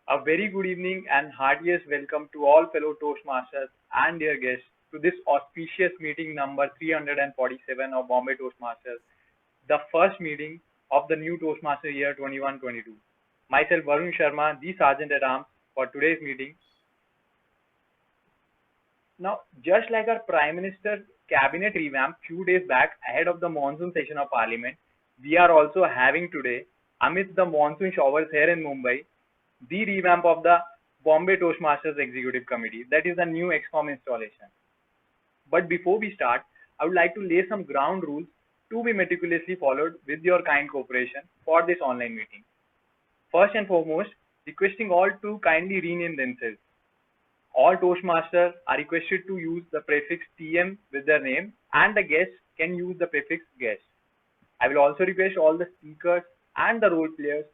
A very good evening and heartiest welcome to all fellow Toastmasters and their guests to this auspicious meeting number 347 of Bombay Toastmasters, the first meeting of the new Toastmaster year 21-22. Myself Varun Sharma, the Sergeant at Arms for today's meeting. Now, just like our Prime Minister's cabinet revamp few days back ahead of the monsoon session of Parliament, we are also having today, amidst the monsoon showers here in Mumbai, the revamp of the Bombay Toastmasters Executive Committee, that is the new XCOM installation. But before we start, I would like to lay some ground rules to be meticulously followed with your kind cooperation for this online meeting. First and foremost, requesting all to kindly rename themselves. All Toastmasters are requested to use the prefix TM with their name, and the guests can use the prefix guest. I will also request all the speakers and the role players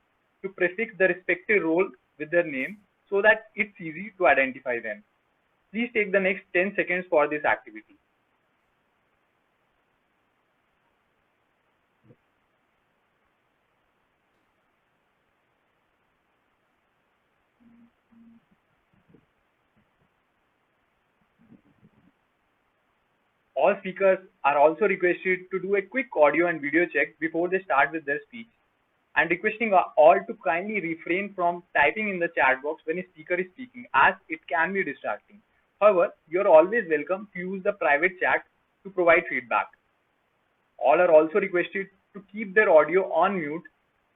to prefix the respective role with their name so that it's easy to identify them. Please take the next 10 seconds for this activity. All speakers are also requested to do a quick audio and video check before they start with their speech, and requesting all to kindly refrain from typing in the chat box when a speaker is speaking, as it can be distracting. However, you are always welcome to use the private chat to provide feedback. All are also requested to keep their audio on mute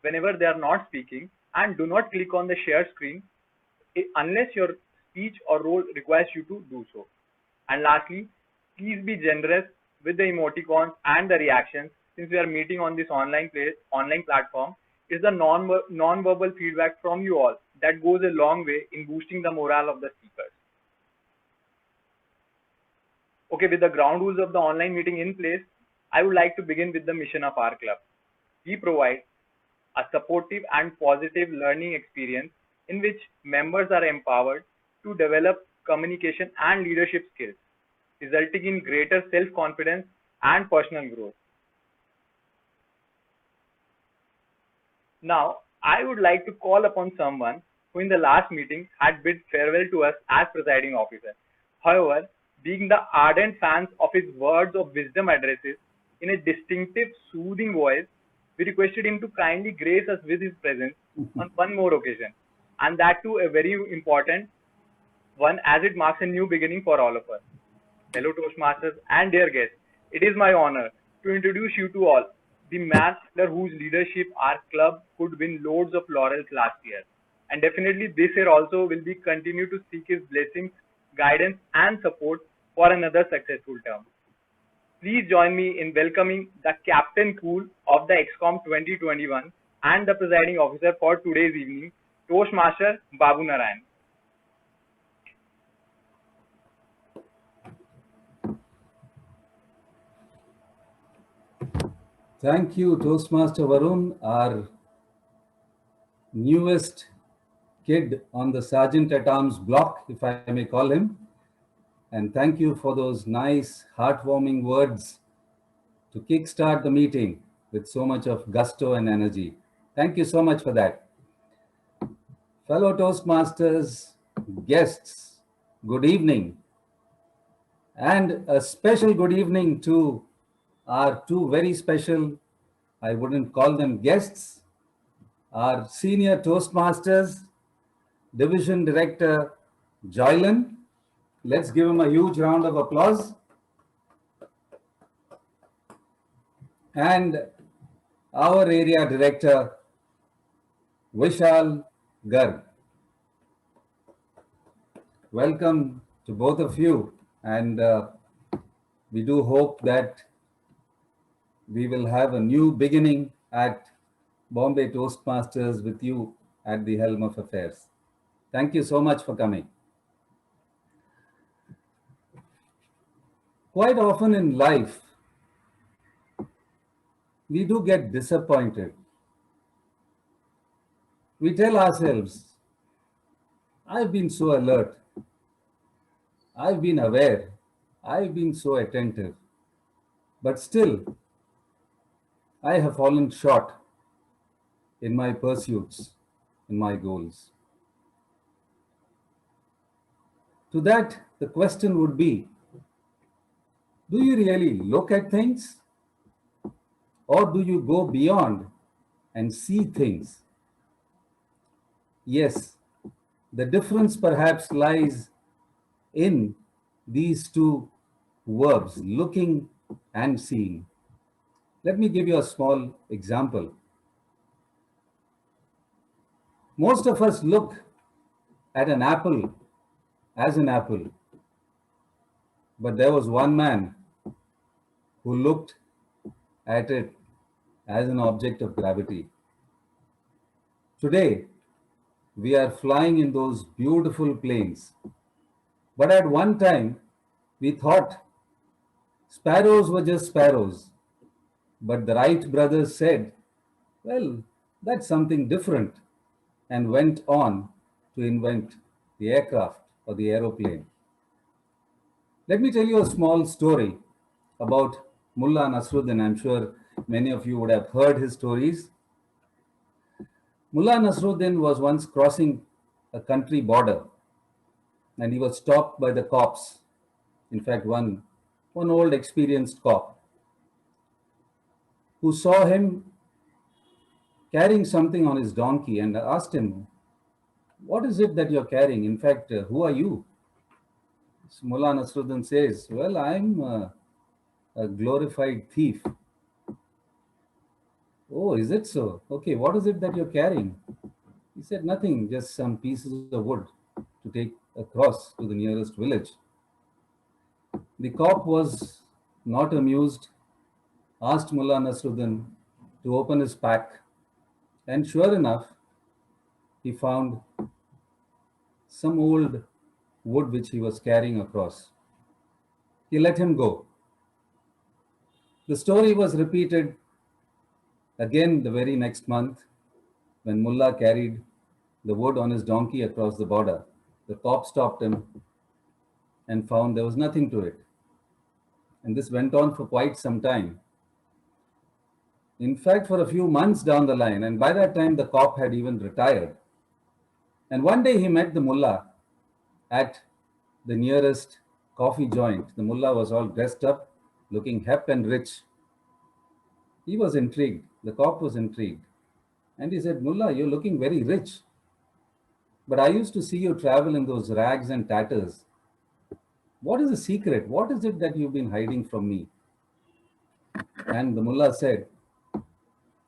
whenever they are not speaking, and do not click on the share screen unless your speech or role requires you to do so. And lastly, please be generous with the emoticons and the reactions, since we are meeting on this online platform. It's the non-verbal feedback from you all that goes a long way in boosting the morale of the speakers. Okay, with the ground rules of the online meeting in place, I would like to begin with the mission of our club. We provide a supportive and positive learning experience in which members are empowered to develop communication and leadership skills, resulting in greater self-confidence and personal growth. Now, I would like to call upon someone who in the last meeting had bid farewell to us as presiding officer. However, being the ardent fans of his words of wisdom addresses in a distinctive, soothing voice, we requested him to kindly grace us with his presence on one more occasion, and that too a very important one, as it marks a new beginning for all of us. Fellow Toastmasters and dear guests, it is my honor to introduce you to all the man under whose leadership our club could win loads of laurels last year. And definitely this year also will be continue to seek his blessings, guidance and support for another successful term. Please join me in welcoming the Captain Cool of the XCOM 2021 and the presiding officer for today's evening, Toastmaster Babu Narayan. Thank you, Toastmaster Varun, our newest kid on the Sergeant at Arms block, if I may call him. And thank you for those nice, heartwarming words to kickstart the meeting with so much of gusto and energy. Thank you so much for that. Fellow Toastmasters, guests, good evening. And a special good evening to our two very special, I wouldn't call them guests, our senior Toastmasters, Division Director Joylan. Let's give him a huge round of applause. And our Area Director, Vishal Garg. Welcome to both of you, and we do hope that we will have a new beginning at Bombay Toastmasters with you at the helm of affairs. Thank you so much for coming. Quite often in life, we do get disappointed. We tell ourselves, I've been so alert, I've been aware, I've been so attentive, but still, I have fallen short in my pursuits, in my goals. To that, the question would be, do you really look at things, or do you go beyond and see things? Yes, the difference perhaps lies in these two verbs, looking and seeing. Let me give you a small example. Most of us look at an apple as an apple, but there was one man who looked at it as an object of gravity. Today, we are flying in those beautiful planes, but at one time, we thought sparrows were just sparrows. But the Wright brothers said, well, that's something different, and went on to invent the aircraft or the aeroplane. Let me tell you a small story about Mullah Nasruddin. I'm sure many of you would have heard his stories. Mullah Nasruddin was once crossing a country border and he was stopped by the cops. In fact, one old experienced cop who saw him carrying something on his donkey and asked him, what is it that you're carrying? In fact, who are you? So Mullah Nasruddin says, well, I'm a glorified thief. Oh, is it so? Okay, what is it that you're carrying? He said, nothing, just some pieces of wood to take across to the nearest village. The cop was not amused, asked Mullah Nasruddin to open his pack, and sure enough, he found some old wood which he was carrying across. He let him go. The story was repeated again the very next month when Mullah carried the wood on his donkey across the border. The cop stopped him and found there was nothing to it. And this went on for quite some time. In fact, for a few months down the line, and by that time the cop had even retired. And one day he met the mullah at the nearest coffee joint. The mullah was all dressed up, looking hep and rich. He was intrigued. The cop was intrigued. And he said, Mullah, you're looking very rich. But I used to see you travel in those rags and tatters. What is the secret? What is it that you've been hiding from me? And the mullah said,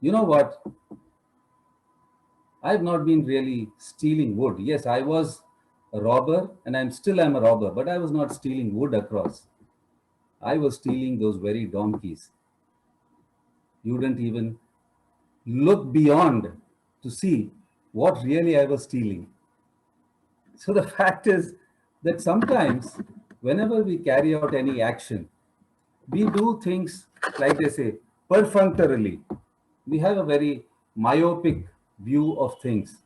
you know what? I've not been really stealing wood. Yes, I was a robber and I'm still am a robber, but I was not stealing wood across. I was stealing those very donkeys. You didn't even look beyond to see what really I was stealing. So the fact is that sometimes whenever we carry out any action, we do things, like they say, perfunctorily. We have a very myopic view of things.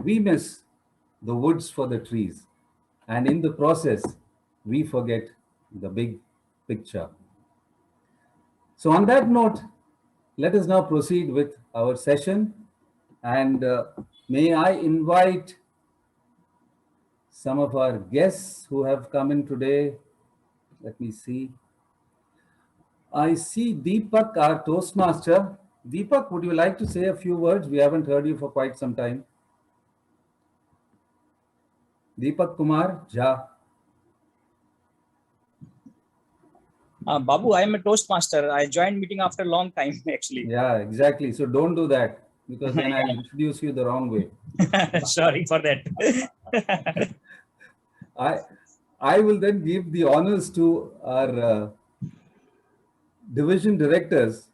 We miss the woods for the trees. And in the process, we forget the big picture. So on that note, let us now proceed with our session. And may I invite some of our guests who have come in today. Let me see. I see Deepak, our Toastmaster. Deepak, would you like to say a few words? We haven't heard you for quite some time. Deepak Kumar Jha. Babu, I am a Toastmaster. I joined meeting after a long time, actually. Yeah, exactly. So don't do that because then I'll introduce you the wrong way. Sorry for that. I will then give the honors to our division directors,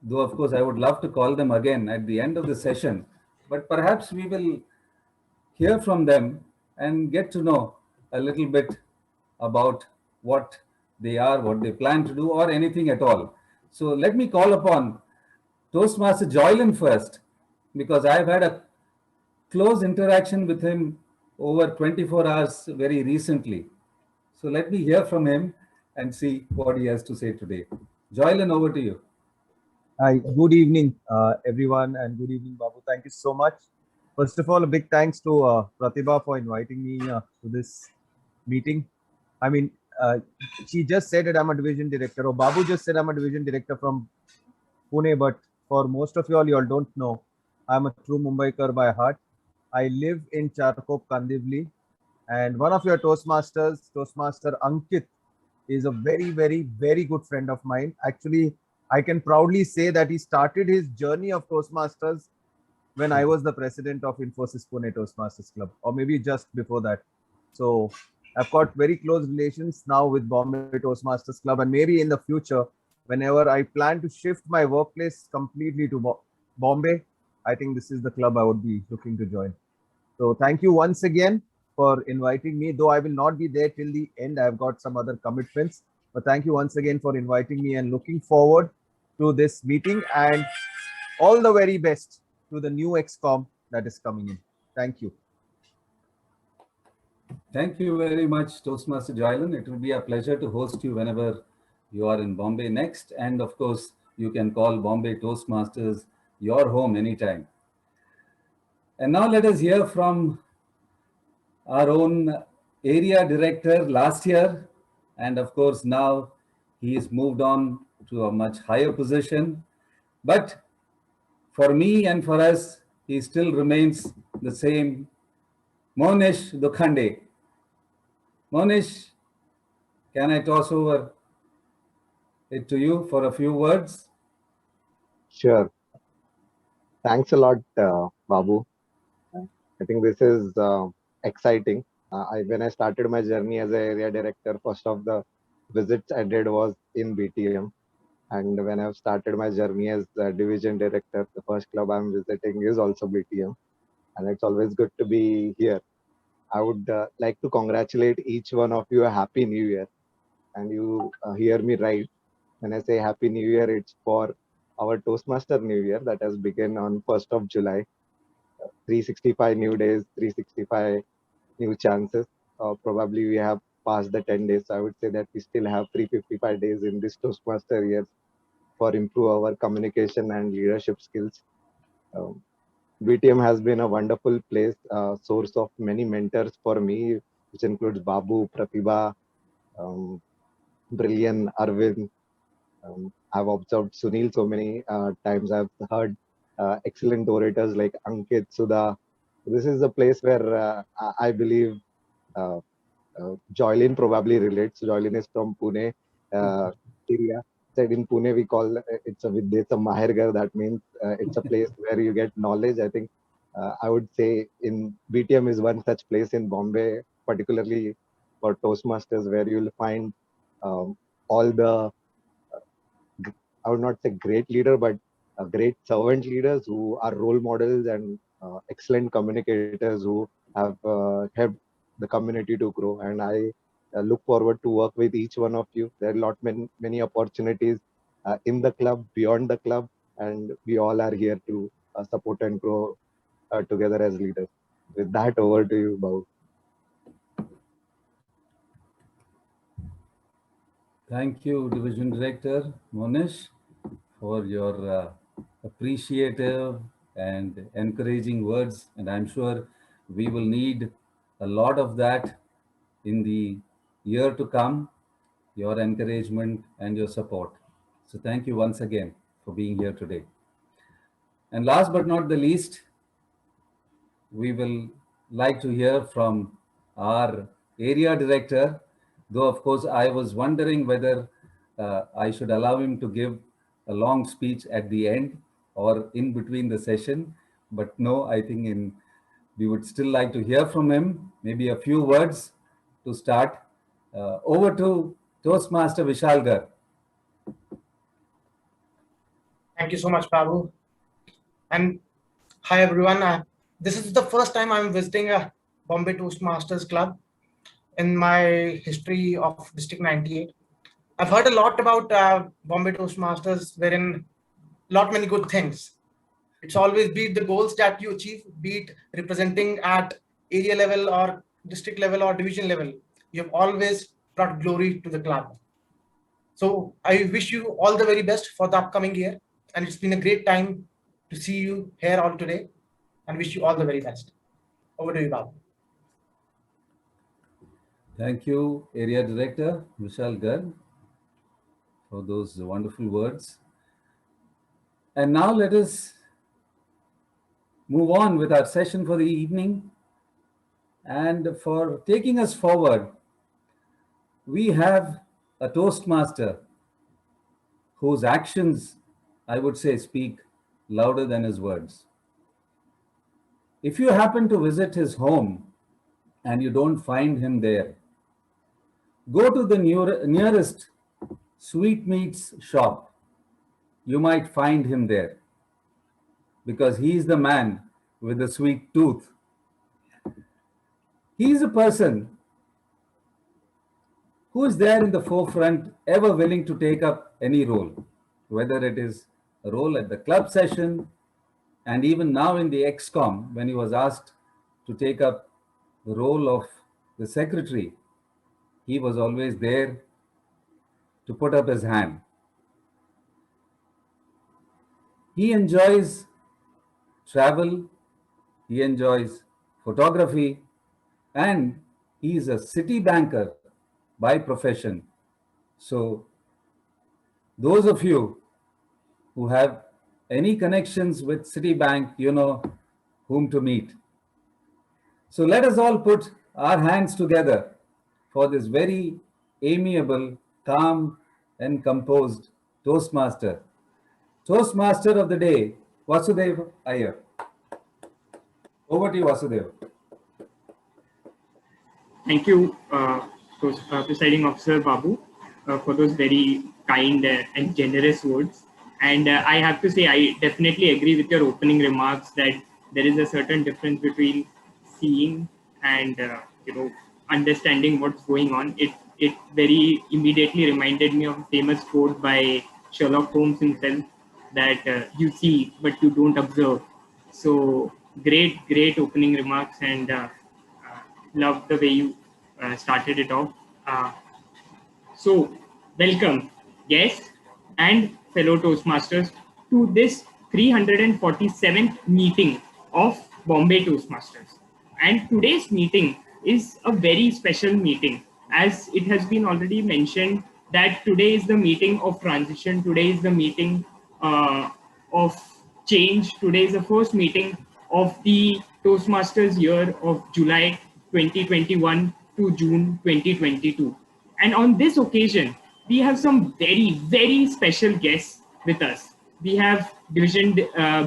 though of course I would love to call them again at the end of the session, but perhaps we will hear from them and get to know a little bit about what they are, what they plan to do, or anything at all. So let me call upon Toastmaster Joylan first, because I've had a close interaction with him over 24 hours very recently. So let me hear from him and see what he has to say today. Joylan, over to you. Hi, good evening, everyone, and good evening, Babu. Thank you so much. First of all, a big thanks to Pratibha for inviting me to this meeting. I mean, she just said that I'm a division director, or Babu just said I'm a division director from Pune, but for most of you all don't know, I'm a true Mumbaikar by heart. I live in Charkop, Kandivli, and one of your Toastmasters, Toastmaster Ankit, is a very, very, very good friend of mine. Actually, I can proudly say that he started his journey of Toastmasters when I was the president of Infosys Pune Toastmasters Club, or maybe just before that. So I've got very close relations now with Bombay Toastmasters Club, and maybe in the future, whenever I plan to shift my workplace completely to Bombay, I think this is the club I would be looking to join. So thank you once again for inviting me, though I will not be there till the end. I've got some other commitments, but thank you once again for inviting me and looking forward to this meeting, and all the very best to the new XCOM that is coming in. Thank you. Thank you very much, Toastmaster Jailan. It will be a pleasure to host you whenever you are in Bombay next. And of course, you can call Bombay Toastmasters your home anytime. And now let us hear from our own area director last year. And of course, now he has moved on to a much higher position. But for me and for us, he still remains the same, Monish Dukhande. Monish, can I toss over it to you for a few words? Sure. Thanks a lot, Babu. I think this is exciting. When I started my journey as an area director, first of the visits I did was in BTM. And when I've started my journey as a division director, the first club I'm visiting is also BTM. And it's always good to be here. I would like to congratulate each one of you a Happy New Year. And you hear me right. When I say Happy New Year, it's for our Toastmaster New Year that has begun on 1st of July. 365 new days, 365 new chances. Probably we have passed the 10 days. So I would say that we still have 355 days in this Toastmaster year for improve our communication and leadership skills. BTM has been a wonderful place, source of many mentors for me, which includes Babu, Pratibha, Brilliant, Arvind. I've observed Sunil so many times. I've heard excellent orators like Ankit, Sudha. This is a place where I believe Joylin probably relates. Joylin is from Pune area. Said in Pune, we call it's a Mahergar. That means it's a place where you get knowledge. I think I would say in BTM is one such place in Bombay, particularly for Toastmasters, where you'll find all the, I would not say great leader, but great servant leaders who are role models and excellent communicators who have helped the community to grow. And I look forward to work with each one of you. There are many opportunities in the club, beyond the club, and we all are here to support and grow together as leaders. With that, over to you, Babu. Thank you, Division Director Monish, for your appreciative and encouraging words. And I'm sure we will need a lot of that in the year to come, your encouragement and your support. So thank you once again for being here today. And last but not the least, we will like to hear from our area director, though of course I was wondering whether I should allow him to give a long speech at the end or in between the session, but no, I think we would still like to hear from him, maybe a few words to start. Over to Toastmaster Vishalgar. Thank you so much, Babu. And hi, everyone. This is the first time I'm visiting a Bombay Toastmasters Club in my history of District 98. I've heard a lot about Bombay Toastmasters, wherein many good things. It's always be it the goals that you achieve, be it representing at area level or district level or division level. You have always brought glory to the club. So I wish you all the very best for the upcoming year. And it's been a great time to see you here all today, and wish you all the very best. Over to you, Babu. Thank you, Area Director Vishal Garg, for those wonderful words. And now let us move on with our session for the evening. And for taking us forward, we have a Toastmaster whose actions, I would say, speak louder than his words. If you happen to visit his home and you don't find him there, go to the nearest sweetmeats shop. You might find him there because he's the man with the sweet tooth. He's a person who is there in the forefront, ever willing to take up any role, whether it is a role at the club session, and even now in the XCOM, when he was asked to take up the role of the secretary, he was always there to put up his hand. He enjoys travel, he enjoys photography, and he is a city banker by profession. So those of you who have any connections with Citibank, you know whom to meet. So let us all put our hands together for this very amiable, calm, and composed Toastmaster. Toastmaster of the day, Vasudev Iyer. Over to you, Vasudev. Thank you, Presiding Officer Babu, for those very kind and generous words. And I have to say, I definitely agree with your opening remarks that there is a certain difference between seeing and understanding what's going on. It very immediately reminded me of a famous quote by Sherlock Holmes himself that you see but you don't observe. So great opening remarks, and love the way you started it off. So welcome guests and fellow Toastmasters to this 347th meeting of Bombay Toastmasters. And today's meeting is a very special meeting, as it has been already mentioned that today is the meeting of transition, today is the meeting of change, today is the first meeting of the Toastmasters year of July 2021 to June 2022. And on this occasion, we have some very special guests with us. We have Division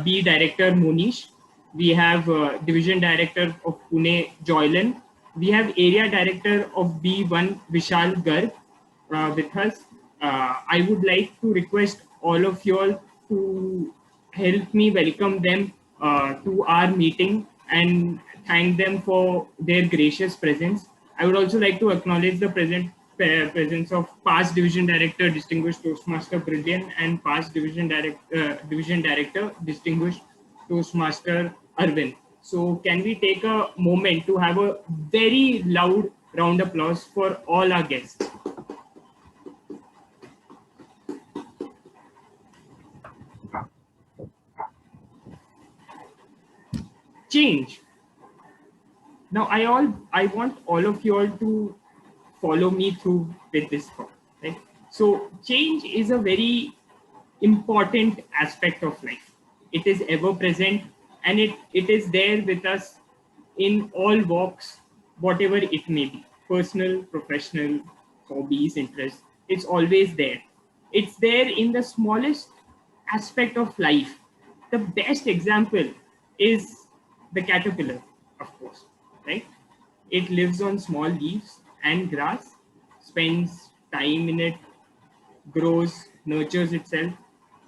B Director Monish. We have Division Director of Pune Joylan. We have Area Director of B1 Vishal Garg with us. I would like to request all of you all to help me welcome them to our meeting and thank them for their gracious presence. I would also like to acknowledge the presence of past Division Director, Distinguished Toastmaster Brilliant, and past Division Director, Distinguished Toastmaster Arvind. So can we take a moment to have a very loud round of applause for all our guests? Change. Now, I want all of you all to follow me through with this thought, right? So change is a very important aspect of life. It is ever present, and it is there with us in all walks, whatever it may be, personal, professional, hobbies, interests. It's always there. It's there in the smallest aspect of life. The best example is the caterpillar, of course, right? It lives on small leaves and grass, spends time in it, grows, nurtures itself,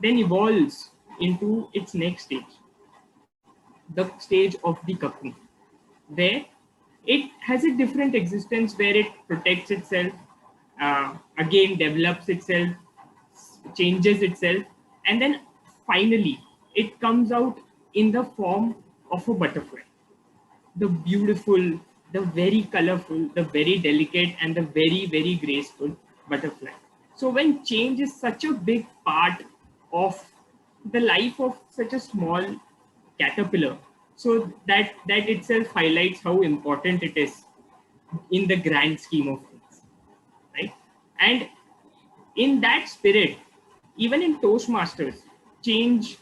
then evolves into its next stage, the stage of the cocoon, where it has a different existence, where it protects itself, again develops itself, changes itself, and then finally it comes out in the form of a butterfly. The beautiful, the very colorful, the very delicate, and the very graceful butterfly. So when change is such a big part of the life of such a small caterpillar, so that itself highlights how important it is. in the grand scheme of things, right? And in that spirit, even in Toastmasters, change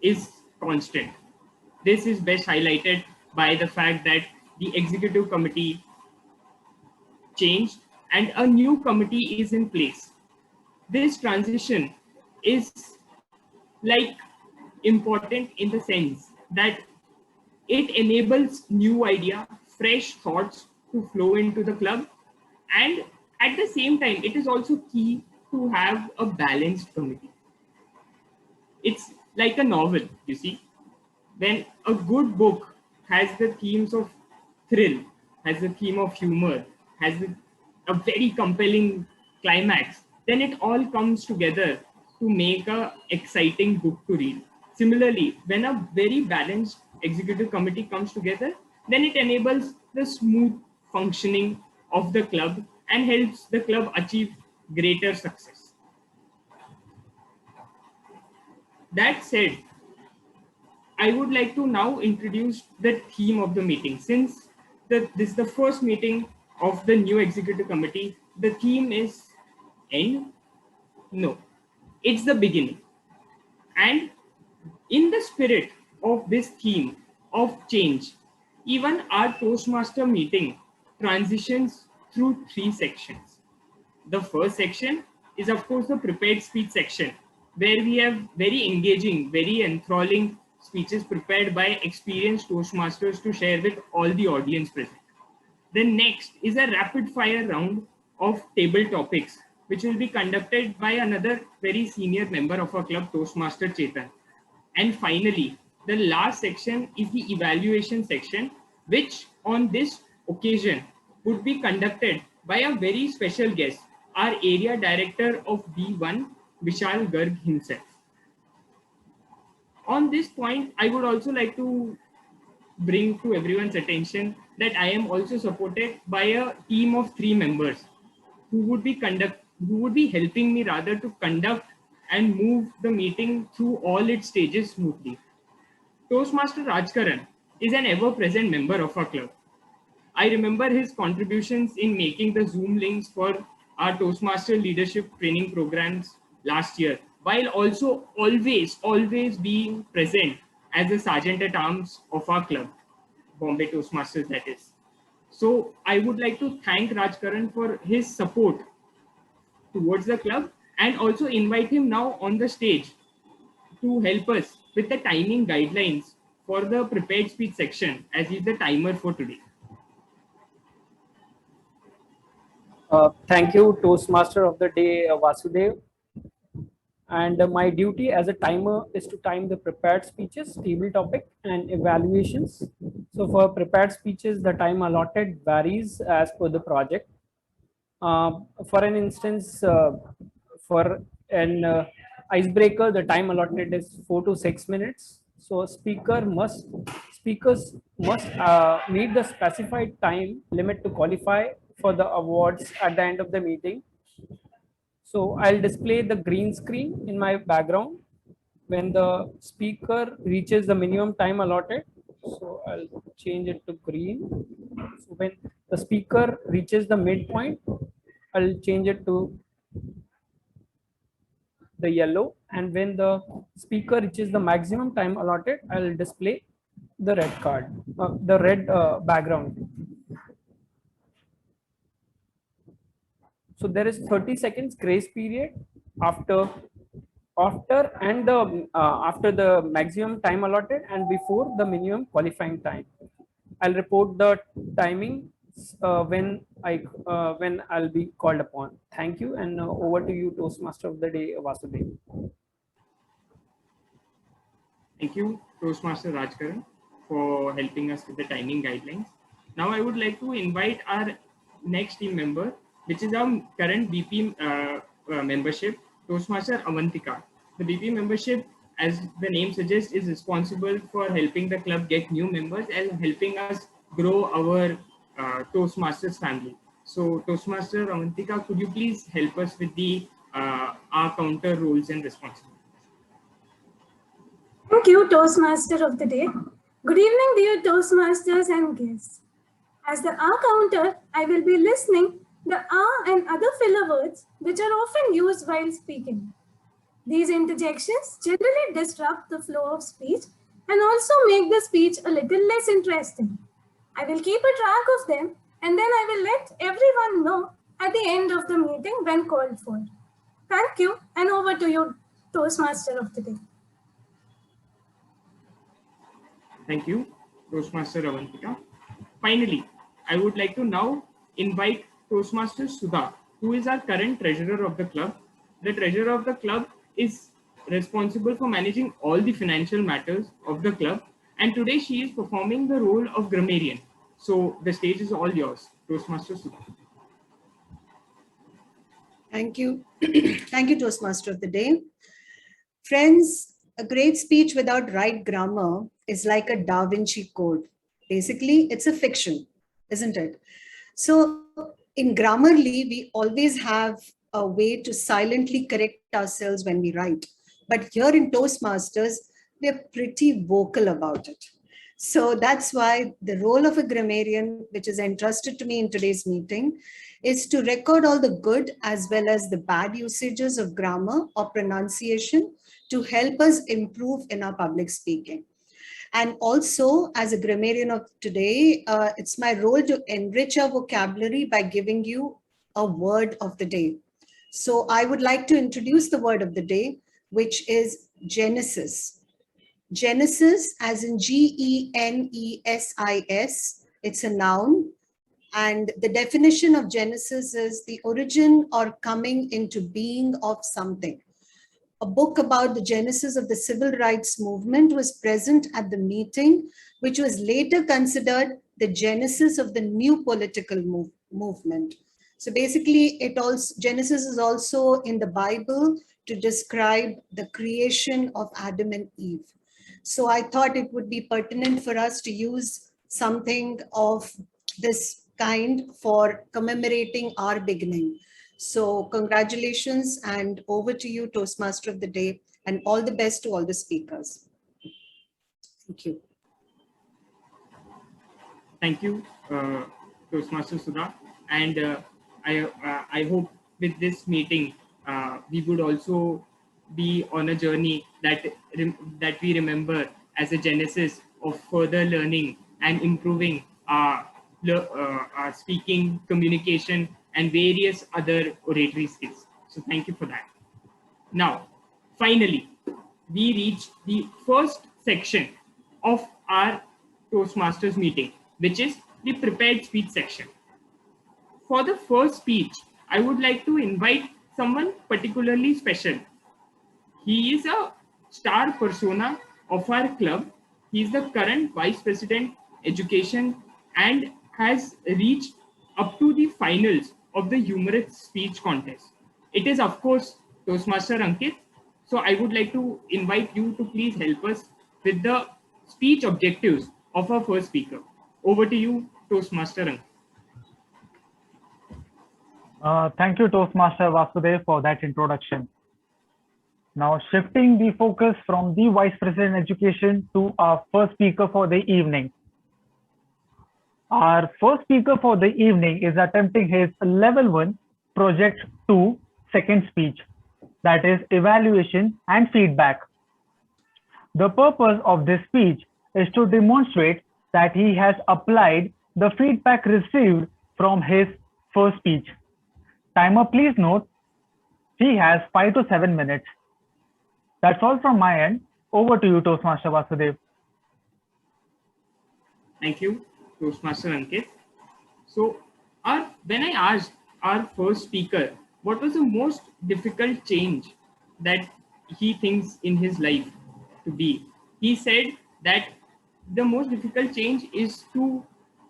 is constant. This is best highlighted by the fact that the executive committee changed and a new committee is in place. This transition is like important in the sense that it enables new idea, fresh thoughts to flow into the club, and at the same time it is also key to have a balanced committee. It's like a novel, you see. When a good book has the themes of thrill, has the theme of humor, has a very compelling climax, then it all comes together to make a exciting book to read. Similarly, when a very balanced executive committee comes together, then it enables the smooth functioning of the club and helps the club achieve greater success. That said, I would like to now introduce the theme of the meeting. Since this is the first meeting of the new executive committee, the theme is end? No, it's the beginning. And in the spirit of this theme of change, even our Toastmaster meeting transitions through 3 sections. The first section is, of course, the prepared speech section, where we have very engaging, very enthralling speeches prepared by experienced Toastmasters to share with all the audience present. Then next is a rapid fire round of table topics, which will be conducted by another very senior member of our club, Toastmaster Chetan. And finally, the last section is the evaluation section, which on this occasion would be conducted by a very special guest, our area director of B1, Vishal Garg himself. On this point, I would also like to bring to everyone's attention that I am also supported by a team of 3 members who would be helping me rather to conduct and move the meeting through all its stages smoothly. Toastmaster Rajkaran is an ever-present member of our club. I remember his contributions in making the Zoom links for our Toastmaster leadership training programs last year, while also always being present as a sergeant at arms of our club, Bombay Toastmasters, that is. So I would like to thank Rajkaran for his support towards the club and also invite him now on the stage to help us with the timing guidelines for the prepared speech section, as is the timer for today. Thank you, Toastmaster of the day, Vasudev. And my duty as a timer is to time the prepared speeches, table topic, and evaluations. So for prepared speeches, the time allotted varies as per the project. For an instance, for an icebreaker, the time allotted is 4 to 6 minutes. So speakers must meet the specified time limit to qualify for the awards at the end of the meeting. So I'll display the green screen in my background when the speaker reaches the minimum time allotted. So I'll change it to green. So when the speaker reaches the midpoint, I'll change it to the yellow. And when the speaker reaches the maximum time allotted, I'll display the red card, the red background. So there is 30 seconds grace period after the maximum time allotted and before the minimum qualifying time. I'll report the timing when I'll be called upon. Thank you, and over to you, Toastmaster of the day, Vasudev. Thank you, Toastmaster Rajkaran, for helping us with the timing guidelines. Now I would like to invite our next team member, which is our current BP membership, Toastmaster Avantika. The BP membership, as the name suggests, is responsible for helping the club get new members and helping us grow our Toastmasters family. So Toastmaster Avantika, could you please help us with the our counter roles and responsibilities? Thank you, Toastmaster of the day. Good evening, dear Toastmasters and guests. As the R counter, I will be listening the R and other filler words which are often used while speaking. These interjections generally disrupt the flow of speech and also make the speech a little less interesting. I will keep a track of them and then I will let everyone know at the end of the meeting when called for. Thank you, and over to you, Toastmaster of the day. Thank you, Toastmaster Avantika. Finally, I would like to now invite Toastmaster Sudha, who is our current treasurer of the club. The treasurer of the club is responsible for managing all the financial matters of the club, and today she is performing the role of grammarian. So the stage is all yours, Toastmaster Sudha. Thank you. Thank you, Toastmaster of the day. Friends, a great speech without right grammar is like a Da Vinci Code. Basically, it's a fiction, isn't it? So in Grammarly, we always have a way to silently correct ourselves when we write. But here in Toastmasters, we're pretty vocal about it. So that's why the role of a grammarian, which is entrusted to me in today's meeting, is to record all the good as well as the bad usages of grammar or pronunciation to help us improve in our public speaking. And also, as a grammarian of today, it's my role to enrich our vocabulary by giving you a word of the day. So I would like to introduce the word of the day, which is Genesis. Genesis, as in Genesis, it's a noun. And the definition of Genesis is the origin or coming into being of something. A book about the genesis of the civil rights movement was present at the meeting, which was later considered the genesis of the new political movement. So basically, Genesis is also in the Bible to describe the creation of Adam and Eve. So I thought it would be pertinent for us to use something of this kind for commemorating our beginning. So congratulations, and over to you, Toastmaster of the day, and all the best to all the speakers. Thank you. Thank you, Toastmaster Sudha. And I hope with this meeting, we would also be on a journey that we remember as a genesis of further learning and improving our speaking, communication, and various other oratory skills. So thank you for that. Now, finally, we reached the first section of our Toastmasters meeting, which is the prepared speech section. For the first speech, I would like to invite someone particularly special. He is a star persona of our club. He is the current Vice President, Education, and has reached up to the finals of the humorous speech contest. It is, of course, Toastmaster Ankit. So I would like to invite you to please help us with the speech objectives of our first speaker. Over to you, Toastmaster Ankit. Thank you, Toastmaster Vasudev, for that introduction. Now, shifting the focus from the Vice President Education to our first speaker for the evening. Our first speaker for the evening is attempting his Level 1 Project 2 second speech, that is evaluation and feedback. The purpose of this speech is to demonstrate that he has applied the feedback received from his first speech. Timer, please note, he has 5 to 7 minutes. That's all from my end. Over to you, Toastmaster Vasudev. Thank you, Toastmaster Ankit. So, when I asked our first speaker what was the most difficult change that he thinks in his life to be, he said that the most difficult change is to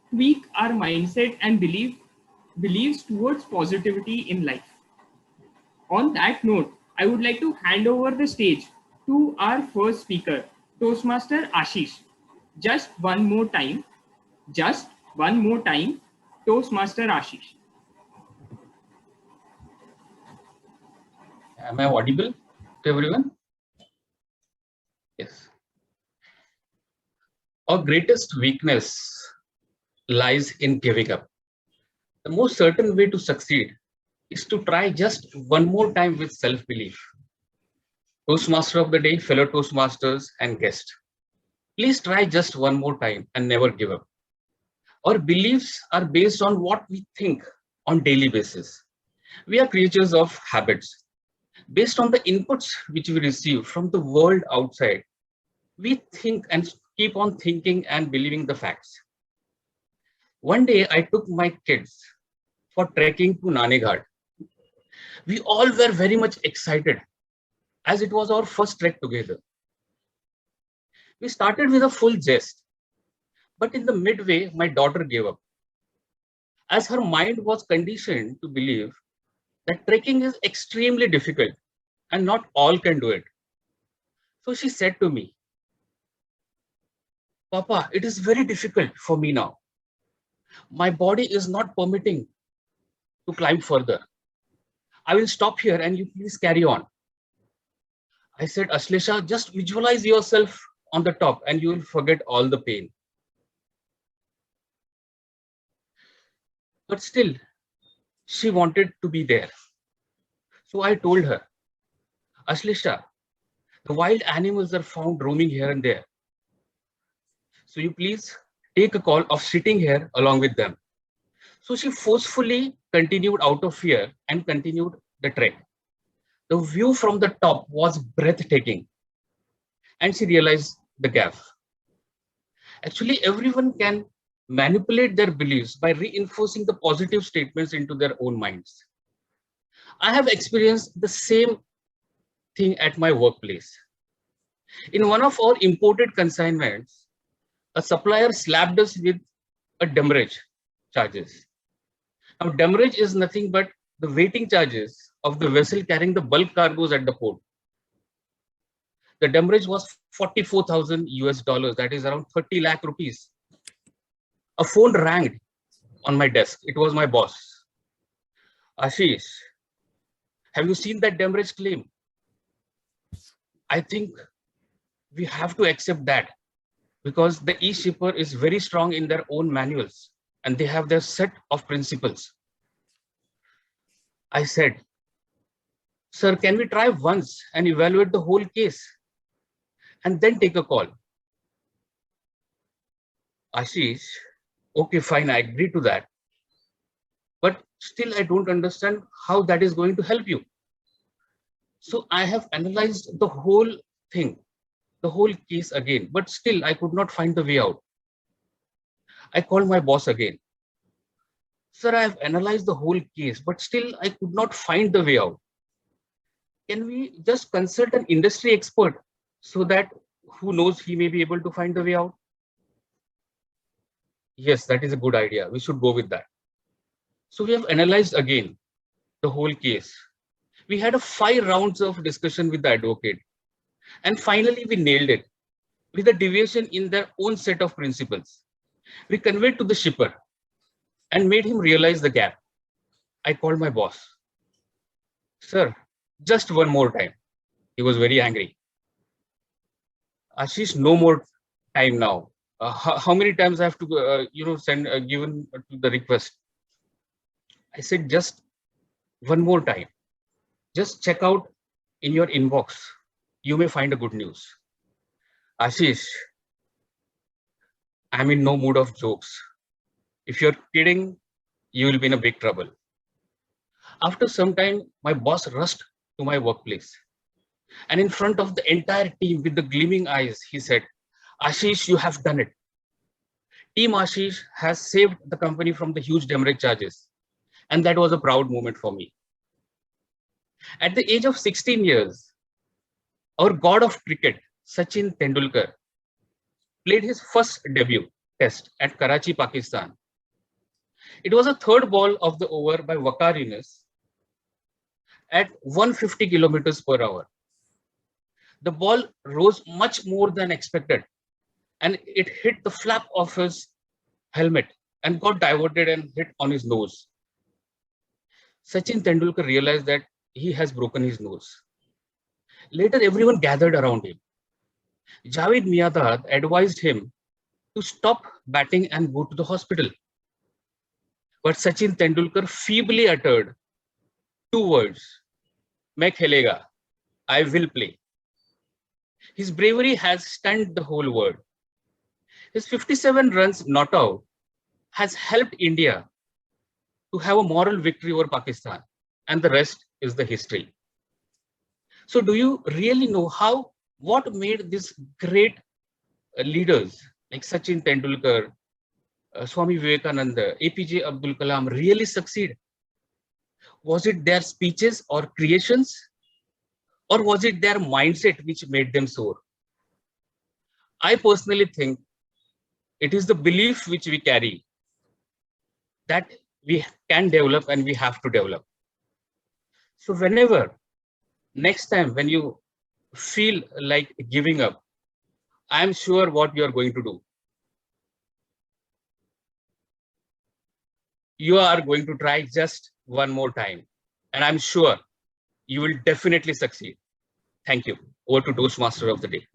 tweak our mindset and beliefs towards positivity in life. On that note, I would like to hand over the stage to our first speaker, Toastmaster Ashish. Just one more time, Toastmaster Ashish. Am I audible to everyone? Yes. Our greatest weakness lies in giving up. The most certain way to succeed is to try just one more time with self-belief. Toastmaster of the day, fellow Toastmasters and guest. Please try just one more time and never give up. Our beliefs are based on what we think on daily basis. We are creatures of habits. Based on the inputs which we receive from the world outside, we think and keep on thinking and believing the facts. One day I took my kids for trekking to Naneghat. We all were very much excited as it was our first trek together. We started with a full jest, but in the midway, my daughter gave up, as her mind was conditioned to believe that trekking is extremely difficult and not all can do it. So she said to me, "Papa, it is very difficult for me now. My body is not permitting to climb further. I will stop here and you please carry on." I said, "Ashlesha, just visualize yourself on the top and you will forget all the pain." But still, she wanted to be there. So I told her, "Ashlesha, the wild animals are found roaming here and there. So you please take a call of sitting here along with them." So she forcefully continued out of fear and continued the trek. The view from the top was breathtaking, and she realized the gap. Actually, everyone can manipulate their beliefs by reinforcing the positive statements into their own minds. I have experienced the same thing at my workplace. In one of our imported consignments, a supplier slapped us with a demurrage charges. Now, demurrage is nothing but the waiting charges of the vessel carrying the bulk cargoes at the port. The demurrage was 44,000 US dollars, that is around 30 lakh rupees. A phone rang on my desk. It was my boss. "Ashish, have you seen that demurrage claim? I think we have to accept that because the e-shipper is very strong in their own manuals and they have their set of principles." I said, "Sir, can we try once and evaluate the whole case and then take a call?" "Ashish, okay, fine, I agree to that. But still, I don't understand how that is going to help you." So I have analyzed the whole thing, the whole case again, but still I could not find the way out. I called my boss again. "Sir, I have analyzed the whole case, but still I could not find the way out. Can we just consult an industry expert so that who knows, he may be able to find the way out?" "Yes, that is a good idea. We should go with that." So we have analyzed again the whole case. We had 5 rounds of discussion with the advocate. And finally, we nailed it with a deviation in their own set of principles. We conveyed to the shipper and made him realize the gap. I called my boss. "Sir, just one more time." He was very angry. "Ashish, no more time now. How many times I have to, send given to the request?" I said, "Just one more time. Just check out in your inbox. You may find a good news." "Ashish, I'm in no mood of jokes. If you're kidding, you will be in a big trouble." After some time, my boss rushed to my workplace. And in front of the entire team with the gleaming eyes, he said, "Ashish, you have done it. Team Ashish has saved the company from the huge demurrage charges." And that was a proud moment for me. At the age of 16 years, our god of cricket, Sachin Tendulkar, played his first debut test at Karachi, Pakistan. It was a third ball of the over by Waqar Yunus at 150 kilometers per hour. The ball rose much more than expected and it hit the flap of his helmet and got diverted and hit on his nose. Sachin Tendulkar realized that he has broken his nose. Later, everyone gathered around him. Javed Miandad advised him to stop batting and go to the hospital. But Sachin Tendulkar feebly uttered 2 words, "Main khelega," I will play. His bravery has stunned the whole world. His 57 runs not out has helped India to have a moral victory over Pakistan, and the rest is the history. So do you really know what made these great leaders like Sachin Tendulkar, Swami Vivekananda, APJ Abdul Kalam really succeed? Was it their speeches or creations? Or was it their mindset which made them soar? I personally think it is the belief which we carry that we can develop and we have to develop. So whenever, next time when you feel like giving up, I'm sure what you are going to do. You are going to try just one more time. And I'm sure you will definitely succeed. Thank you. Over to Toastmaster of the day.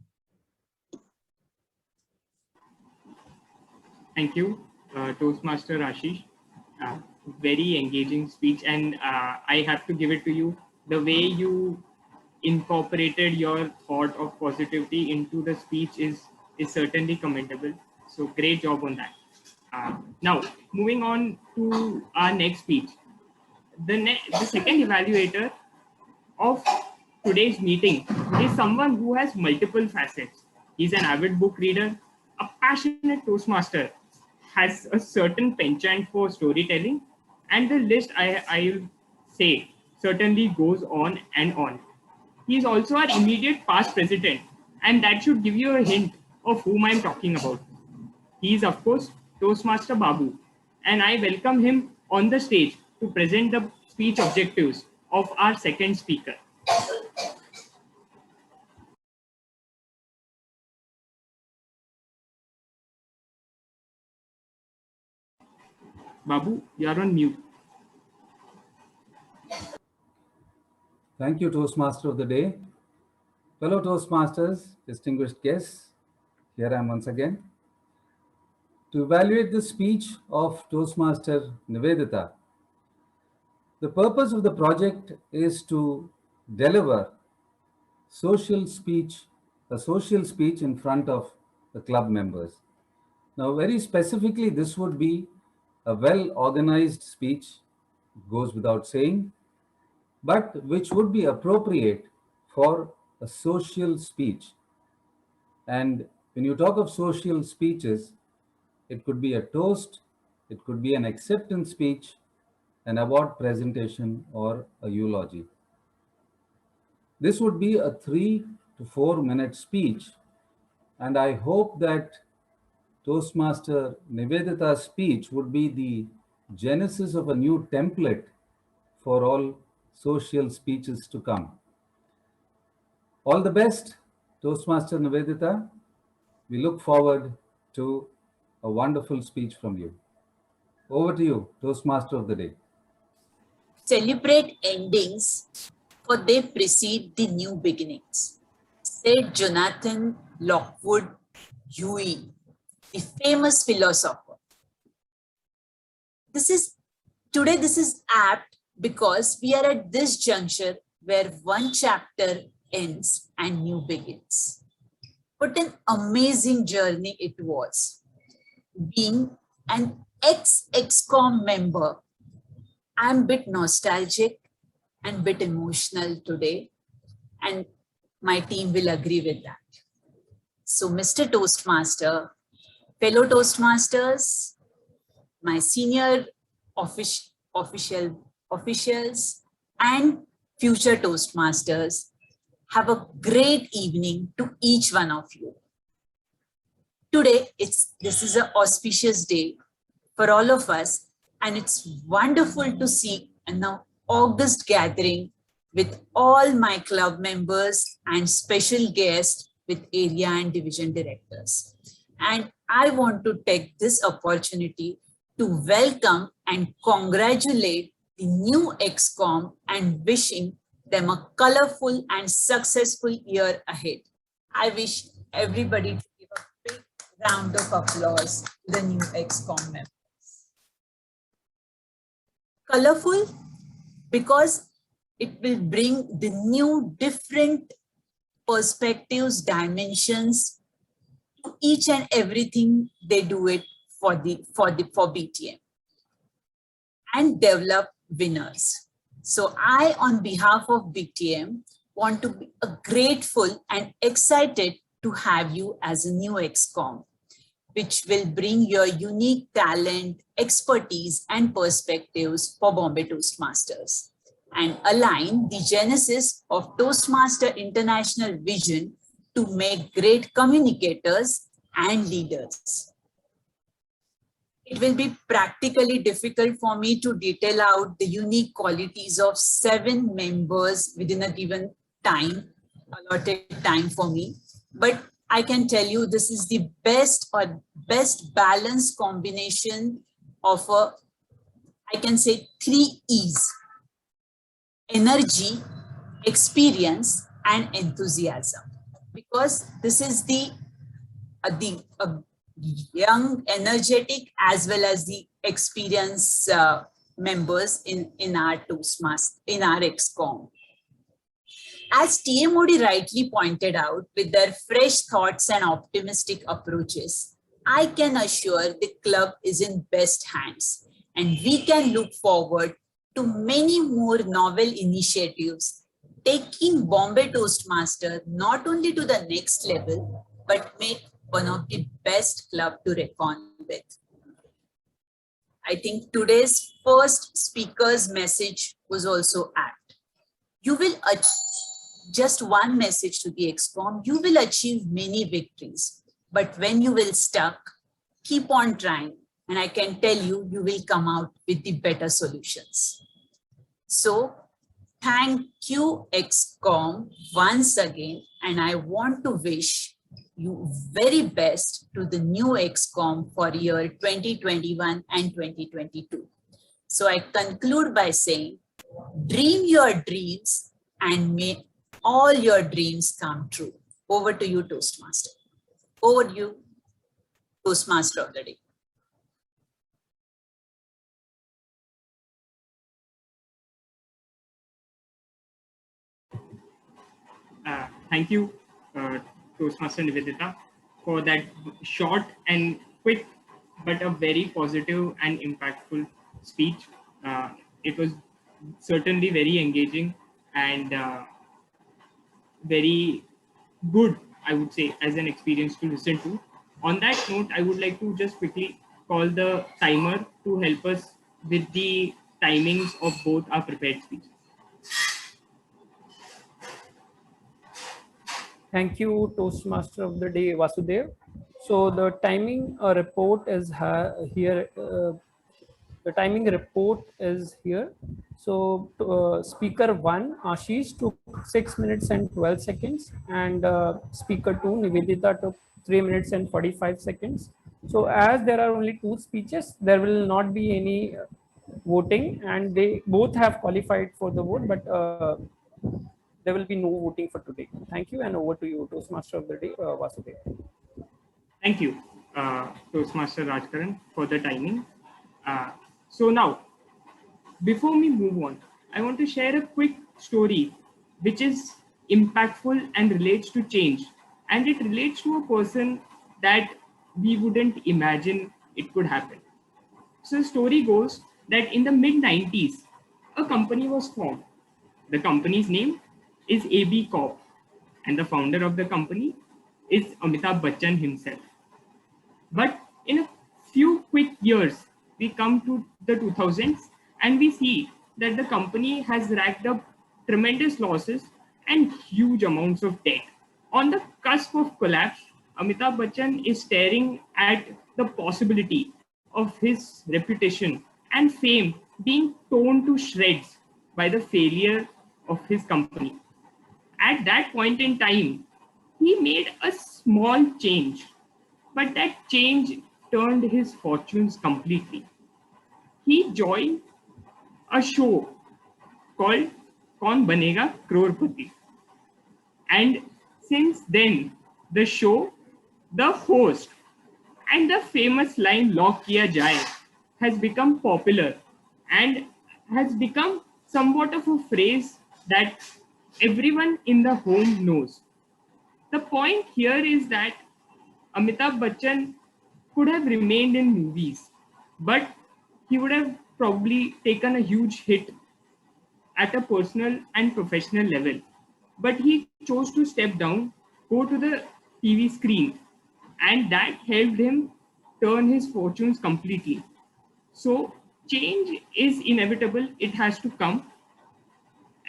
Thank you, Toastmaster Ashish. Very engaging speech, and I have to give it to you. The way you incorporated your thought of positivity into the speech is certainly commendable. So great job on that. Now, moving on to our next speech. The second evaluator of today's meeting is someone who has multiple facets. He's an avid book reader, a passionate Toastmaster, has a certain penchant for storytelling, and the list I'll say certainly goes on and on. He is also our immediate past president, and that should give you a hint of whom I'm talking about. He is, of course, Toastmaster Babu, and I welcome him on the stage to present the speech objectives of our second speaker. Babu, you are on mute. Thank you, Toastmaster of the day. Fellow Toastmasters, distinguished guests, here I am once again. To evaluate the speech of Toastmaster Nivedita, the purpose of the project is to deliver a social speech in front of the club members. Now, very specifically, this would be a well-organized speech, goes without saying, but which would be appropriate for a social speech. And when you talk of social speeches, it could be a toast, it could be an acceptance speech, an award presentation, or a eulogy. This would be a 3 to 4 minute speech, and I hope that Toastmaster Nivedita's speech would be the genesis of a new template for all social speeches to come. All the best, Toastmaster Nivedita. We look forward to a wonderful speech from you. Over to you, Toastmaster of the day. Celebrate endings, for they precede the new beginnings, said Jonathan Lockwood Huey, the famous philosopher. This is apt because we are at this juncture where one chapter ends and new begins. What an amazing journey it was. Being an ex-ExCom member, I'm a bit nostalgic and a bit emotional today, and my team will agree with that. So, Mr. Toastmaster, fellow Toastmasters, my senior officials, and future Toastmasters, have a great evening to each one of you. Today, this is an auspicious day for all of us, and it's wonderful to see an August gathering with all my club members and special guests with area and division directors. And I want to take this opportunity to welcome and congratulate the new ExCom and wishing them a colorful and successful year ahead. I wish everybody to give a big round of applause to the new XCOM members. Colorful because it will bring the new different perspectives, dimensions to each and everything they do it for BTM, and develop winners. So I, on behalf of BTM, want to be grateful and excited to have you as a new XCOM, which will bring your unique talent, expertise, and perspectives for Bombay Toastmasters and align the genesis of Toastmaster International vision to make great communicators and leaders. It will be practically difficult for me to detail out the unique qualities of 7 members within a given time, allotted time for me. But I can tell you this is the best balanced combination of I can say 3 E's: energy, experience, and enthusiasm. Because this is the young, energetic, as well as the experienced members in our Toastmasters, in our XCOM. As TMOD rightly pointed out, with their fresh thoughts and optimistic approaches, I can assure the club is in best hands, and we can look forward to many more novel initiatives, taking Bombay Toastmaster not only to the next level, but make one of the best club to reckon with. I think today's first speaker's message was also apt. You will just one message to the XCOM, you will achieve many victories, but when you will stuck, keep on trying, and I can tell you, you will come out with the better solutions. So thank you, XCOM, once again, and I want to wish you very best to the new XCOM for year 2021 and 2022. So I conclude by saying, dream your dreams and may all your dreams come true. Over to you, Toastmaster. Over to you, Toastmaster of the day. Thank you, Toastmaster Nivedita, for that short and quick, but a very positive and impactful speech. It was certainly very engaging and very good, I would say, as an experience to listen to. On that note, I would like to just quickly call the timer to help us with the timings of both our prepared speeches. Thank you, Toastmaster of the day, Vasudev. So the timing report is here. The timing report is here. So speaker 1, Ashish, took 6 minutes and 12 seconds, and speaker 2, Nivedita, took 3 minutes and 45 seconds. So as there are only 2 speeches, there will not be any voting, and they both have qualified for the vote, but there will be no voting for today. Thank you, and over to you, Toastmaster of the day, Vasudev. Thank you, Toastmaster Rajkaran, for the timing. So now, before we move on, I want to share a quick story which is impactful and relates to change. And it relates to a person that we wouldn't imagine it could happen. So the story goes that in the mid-90s, a company was formed. The company's name is AB Corp, and the founder of the company is Amitabh Bachchan himself. But in a few quick years, we come to the 2000s and we see that the company has racked up tremendous losses and huge amounts of debt. On the cusp of collapse, Amitabh Bachchan is staring at the possibility of his reputation and fame being torn to shreds by the failure of his company. At that point in time, he made a small change, but that change turned his fortunes completely. He joined a show called Kaun Banega Crorepati. And since then, the show, the host, And the famous line "Lock kiya jaye" has become popular and has become somewhat of a phrase that everyone in the home knows. The point here is that Amitabh Bachchan could have remained in movies, but he would have probably taken a huge hit at a personal and professional level. But he chose to step down, go to the TV screen, and that helped him turn his fortunes completely. So, change is inevitable, it has to come,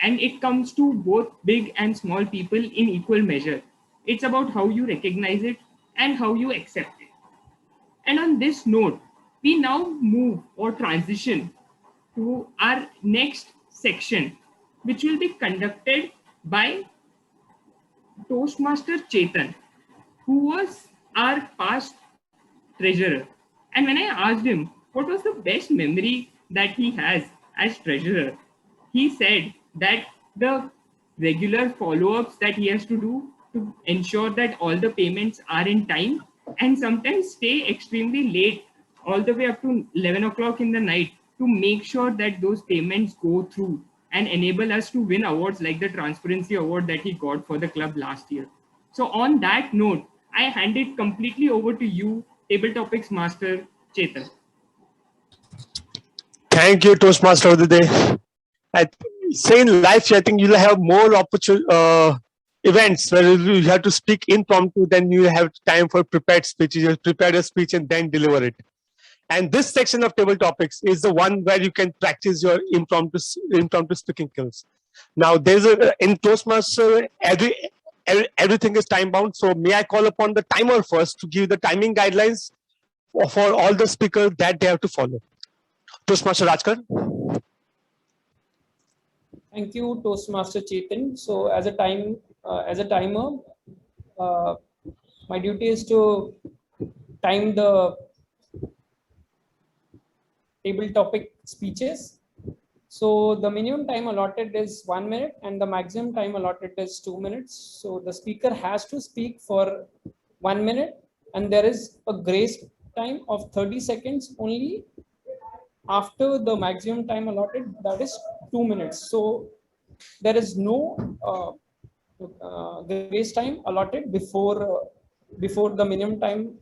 and it comes to both big and small people in equal measure. It's about how you recognize it and how you accept it. And on this note, we now move or transition to our next section, which will be conducted by Toastmaster Chetan, who was our past treasurer. And when I asked him what was the best memory that he has as treasurer, he said that the regular follow-ups that he has to do to ensure that all the payments are in time and sometimes stay extremely late all the way up to 11 o'clock in the night to make sure that those payments go through and enable us to win awards like the Transparency Award that he got for the club last year. So on that note, I hand it completely over to you, Table Topics Master Chetan. Thank you, Toastmaster of the day. I say in life, I think you'll have more events where you have to speak impromptu, then you have time for prepared speeches. You prepare a speech and then deliver it. And this section of table topics is the one where you can practice your impromptu speaking skills. Now, there's in Toastmaster, everything is time bound. So may I call upon the timer first to give the timing guidelines for all the speakers that they have to follow. Toastmaster Rajkar. Thank you, Toastmaster Chetan. So as a timer, my duty is to time the table topic speeches. So the minimum time allotted is 1 minute and the maximum time allotted is 2 minutes. So the speaker has to speak for 1 minute and there is a grace time of 30 seconds only after the maximum time allotted, that is 2 minutes. So there is no grace time allotted before the minimum time,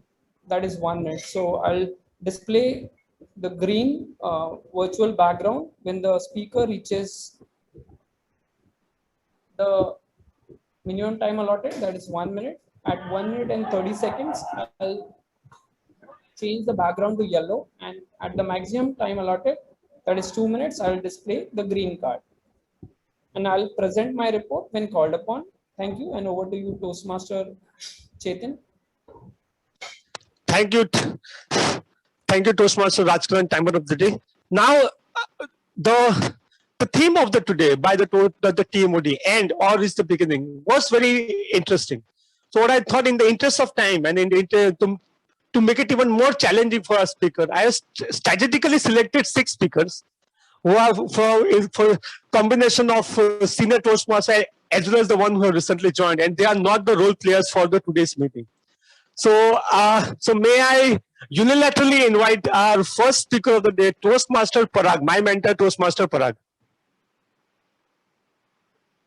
that is 1 minute. So I'll display the green virtual background when the speaker reaches the minimum time allotted, that is 1 minute. At 1 minute and 30 seconds, I'll change the background to yellow, and at the maximum time allotted, that is 2 minutes, I will display the green card. And I'll present my report when called upon. Thank you, and over to you, Toastmaster Chetan. Thank you. Thank you, Toastmaster Rajkar and timer of the day. Now, the theme of the today by the TMOD, end or is the beginning, was very interesting. So what I thought, in the interest of time and to make it even more challenging for our speaker, I have strategically selected 6 speakers who are for combination of senior Toastmaster as well as the one who have recently joined, and they are not the role players for the today's meeting. So, so may I unilaterally invite our first speaker of the day, Toastmaster Parag, my mentor, Toastmaster Parag.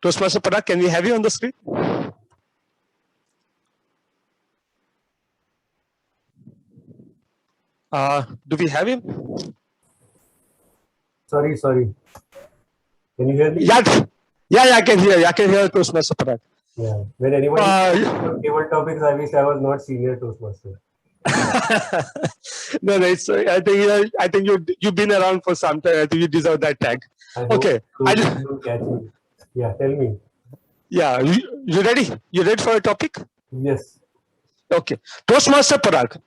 Toastmaster Parag, can we have you on the screen? Do we have him? Sorry. Can you hear me? Yeah, I can hear you. I can hear Toastmaster Parag. Yeah. When anyone table topics, I wish I was not senior Toastmaster. No, it's, I think you've been around for some time. I think you deserve that tag. Okay. Yeah, tell me. Yeah, you ready? You ready for a topic? Yes. Okay. Toastmaster Parag,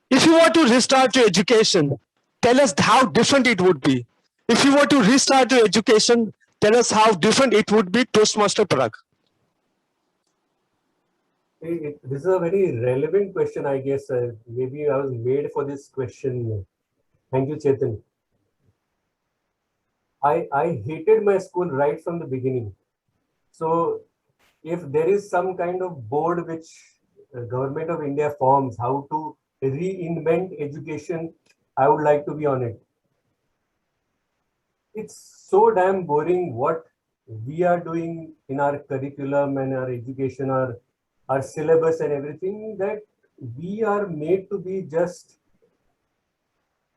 if you were to restart your education, tell us how different it would be. If you were to restart your education, tell us how different it would be, Toastmaster Parag. This is a very relevant question, I guess. Maybe I was made for this question. Thank you, Chetan. I hated my school right from the beginning. So if there is some kind of board which Government of India forms, how to reinvent education, I would like to be on it. It's so damn boring what we are doing in our curriculum and our education, our syllabus and everything, that we are made to be just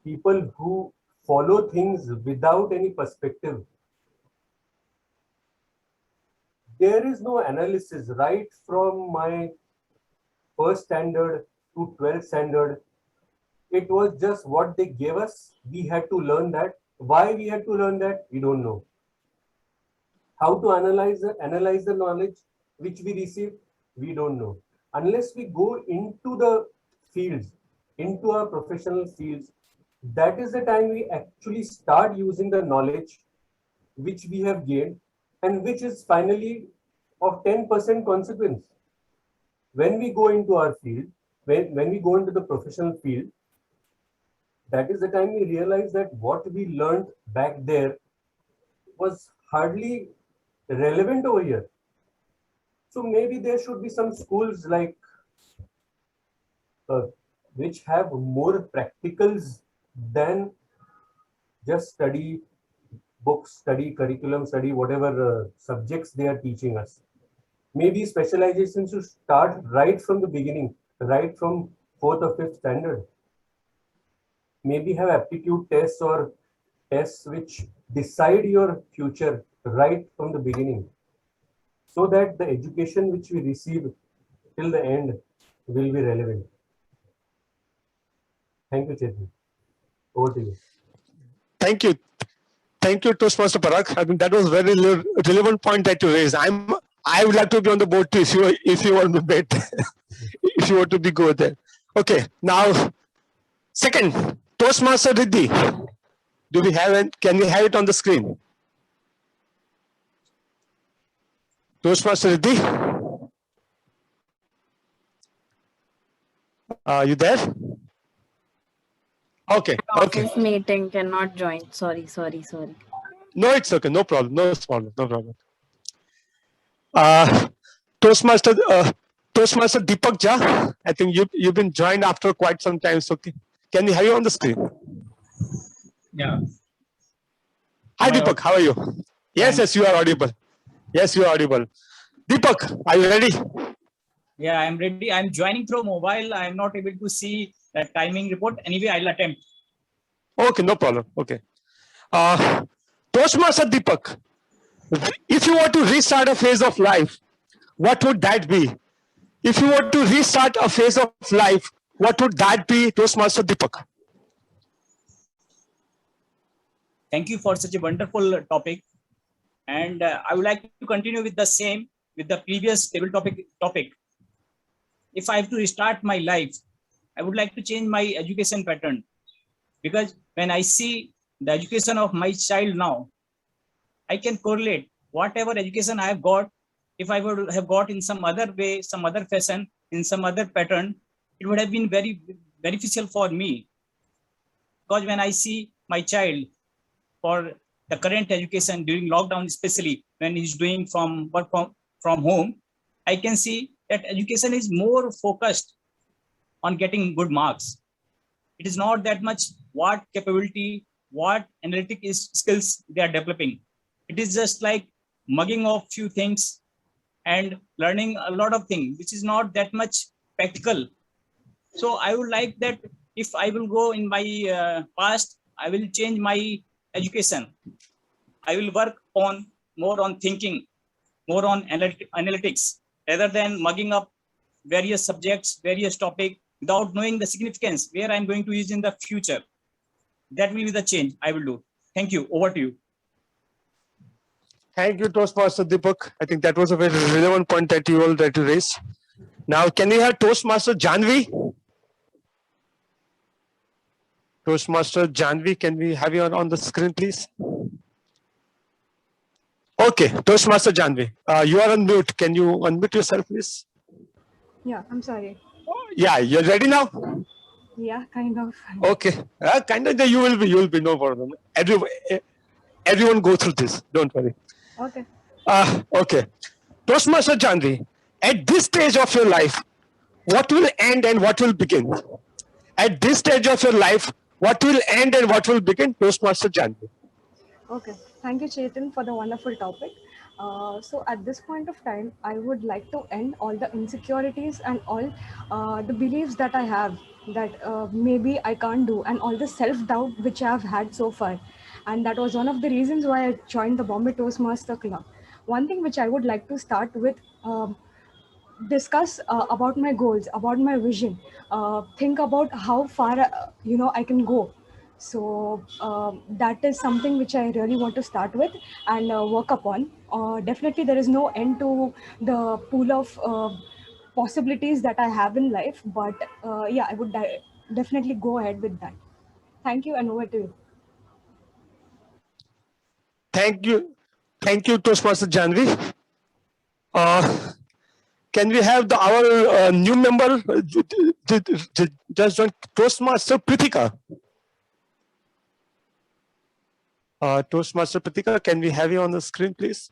people who follow things without any perspective. There is no analysis right from my first standard to 12th standard. It was just what they gave us. We had to learn that. Why we had to learn that, we don't know. How to analyze the knowledge which we receive, we don't know. Unless we go into the fields, into our professional fields, that is the time we actually start using the knowledge which we have gained and which is finally of 10% consequence. When we go into our field, when we go into the professional field, that is the time we realize that what we learned back there was hardly relevant over here. So maybe there should be some schools like which have more practicals than just study books, study curriculum, study whatever subjects they are teaching us. Maybe specialization should start right from the beginning, right from 4th or 5th standard. Maybe have aptitude tests or tests which decide your future right from the beginning, so that the education which we receive till the end will be relevant. Thank you, Chetan. Over to you. Thank you. Thank you, Toastmaster Parag. I think that was very relevant point that you raised. I would like to be on the board too if you want to bet, if you want to be good there. Okay, now second, Toastmaster Riddhi. Do we have it? Can we have it on the screen? Toastmaster Riddhi? Are you there? Okay, okay. This meeting cannot join. Sorry. No, it's okay. No problem. No problem. Toastmaster Deepak Jha, I think you've been joined after quite some time. So can we have you on the screen? Yeah. Hi, Deepak. How are you? Yes, you are audible. Yes, you are audible. Deepak, are you ready? Yeah, I'm ready. I'm joining through mobile. I'm not able to see that timing report. Anyway, I'll attempt. Okay, no problem. Okay. Toastmaster Deepak, if you were to restart a phase of life, what would that be? If you were to restart a phase of life, what would that be, Toastmaster Deepak? Thank you for such a wonderful topic. And I would like to continue with the previous table topic. If I have to restart my life, I would like to change my education pattern. Because when I see the education of my child now, I can correlate whatever education I have got. If I would have got in some other way, some other fashion, in some other pattern, it would have been very beneficial for me. Because when I see my child for the current education during lockdown, especially when he's doing from work from home, I can see that education is more focused on getting good marks. It is not that much what capability, what analytic skills they are developing. It is just like mugging off few things and learning a lot of things, which is not that much practical. So I would like that if I will go in my past, I will change my education. I will work on more on thinking, more on analytics, rather than mugging up various subjects, various topics without knowing the significance where I'm going to use in the future. That will be the change I will do. Thank you. Over to you. Thank you, Toastmaster Deepak. I think that was a very relevant point that you already raised. Now, can we have Toastmaster Janvi? Toastmaster Janvi, can we have you on the screen, please? Okay, Toastmaster Janvi, you are on mute. Can you unmute yourself, please? Yeah, I'm sorry. Yeah, you're ready now? Yeah, kind of. Okay, kind of. You will be, no problem. Everyone go through this. Don't worry. Okay. Okay, Toastmaster Janvi, at this stage of your life, what will end and what will begin? at this stage of your life, what will end and what will begin? Toastmaster Janvi. Okay, thank you, Chetan, for the wonderful topic. So at this point of time, I would like to end all the insecurities and all the beliefs that I have that maybe I can't do, and all the self-doubt which I have had so far. And that was one of the reasons why I joined the Bombay Toastmaster Club. One thing which I would like to start with, discuss about my goals, about my vision, think about how far I can go. So that is something which I really want to start with and work upon. Definitely there is no end to the pool of possibilities that I have in life, but yeah, I would definitely go ahead with that. Thank you, and over to you. Thank you, Toastmaster Janvi. Can we have our new member just joined, Toastmaster Prithika? Toastmaster Prithika, can we have you on the screen, please?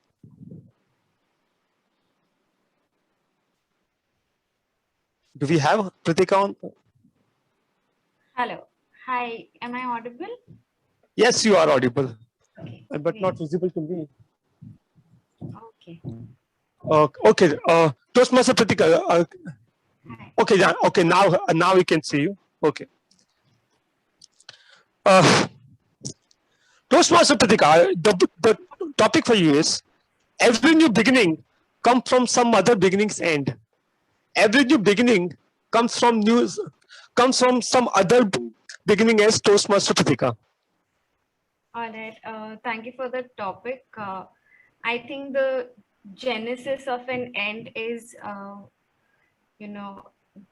Do we have Prithika on? Hello. Hi. Am I audible? Yes, you are audible, Okay. but not visible to me. Okay. Okay. Toastmaster Prithika. Okay. Yeah. Okay. Now we can see you. Okay. Toastmaster Prithika, the topic for you is every new beginning comes from some other beginning's end. Every new beginning comes from some other beginning as Toastmaster Prithika. All right. Thank you for the topic. I think the genesis of an end is,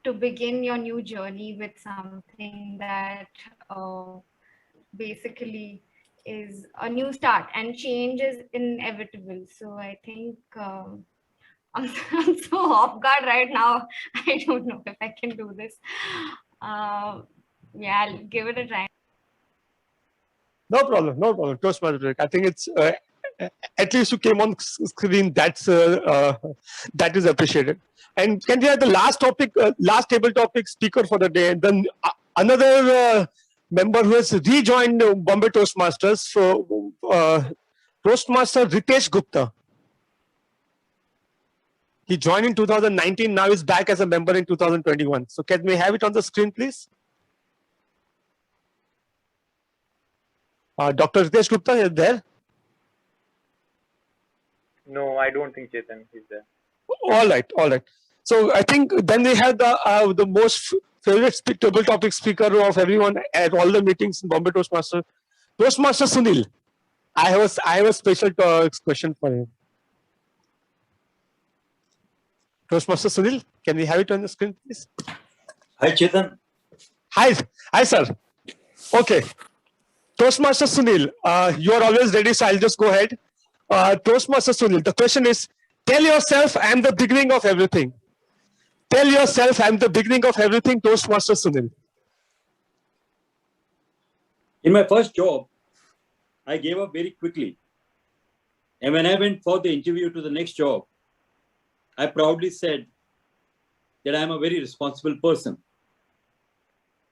to begin your new journey with something that basically is a new start, and change is inevitable. So I think I'm so off guard right now. I don't know if I can do this. Yeah, I'll give it a try. No problem. Toastmaster Prithika. I think it's at least you came on screen. That is appreciated. And can we have the last table topic speaker for the day, and then another member who has rejoined Bombay Toastmasters, so Toastmaster Rickesh Gupta. He joined in 2019, now is back as a member in 2021. So can we have it on the screen, please? Dr. Rickesh Gupta is there? No, I don't think Chetan is there. All right. So I think then we have the most favorite table topic speaker of everyone at all the meetings in Bombay Toastmaster, Toastmaster Sunil. I have a special question for him. Toastmaster Sunil, can we have it on the screen, please? Hi, Chetan. Hi, sir. Okay. Toastmaster Sunil, you are always ready, so I'll just go ahead. Toastmaster Sunil, the question is, tell yourself I'm the beginning of everything. Tell yourself I'm the beginning of everything, Toastmaster Sunil. In my first job, I gave up very quickly. And when I went for the interview to the next job, I proudly said that I'm a very responsible person.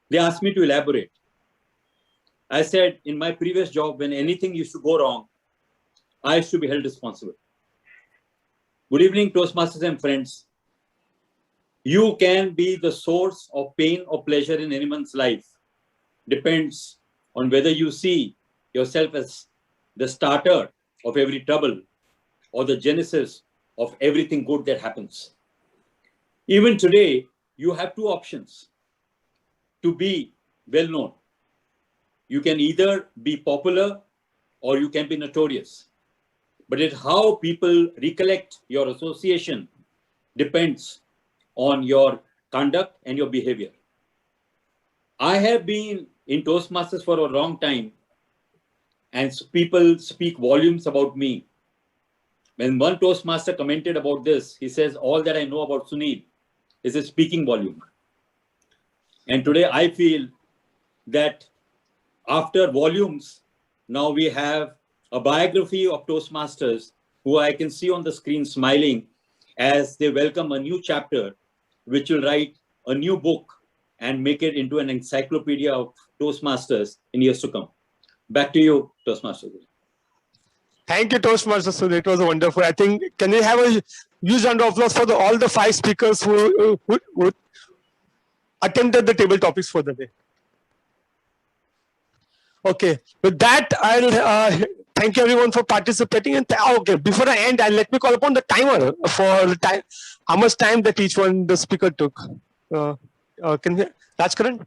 They asked me to elaborate. I said, in my previous job, when anything used to go wrong, I used to be held responsible. Good evening, Toastmasters and friends. You can be the source of pain or pleasure in anyone's life. Depends on whether you see yourself as the starter of every trouble or the genesis of everything good that happens. Even today, you have two options to be well known. You can either be popular or you can be notorious. But it's how people recollect your association depends on your conduct and your behavior. I have been in Toastmasters for a long time, and people speak volumes about me. When one Toastmaster commented about this, he says, all that I know about Sunil is a speaking volume. And today I feel that after volumes, now we have a biography of Toastmasters who I can see on the screen smiling as they welcome a new chapter, which will write a new book and make it into an encyclopedia of Toastmasters in years to come. Back to you, Toastmasters. Thank you, Toastmasters. So it was wonderful. I think, can we have a huge round of applause for all the 5 speakers who attended the table topics for the day. Okay, with that, I'll thank you everyone for participating. And okay, before I end, let me call upon the timer for the time, how much time that each one the speaker took. Can you, Rajkaran?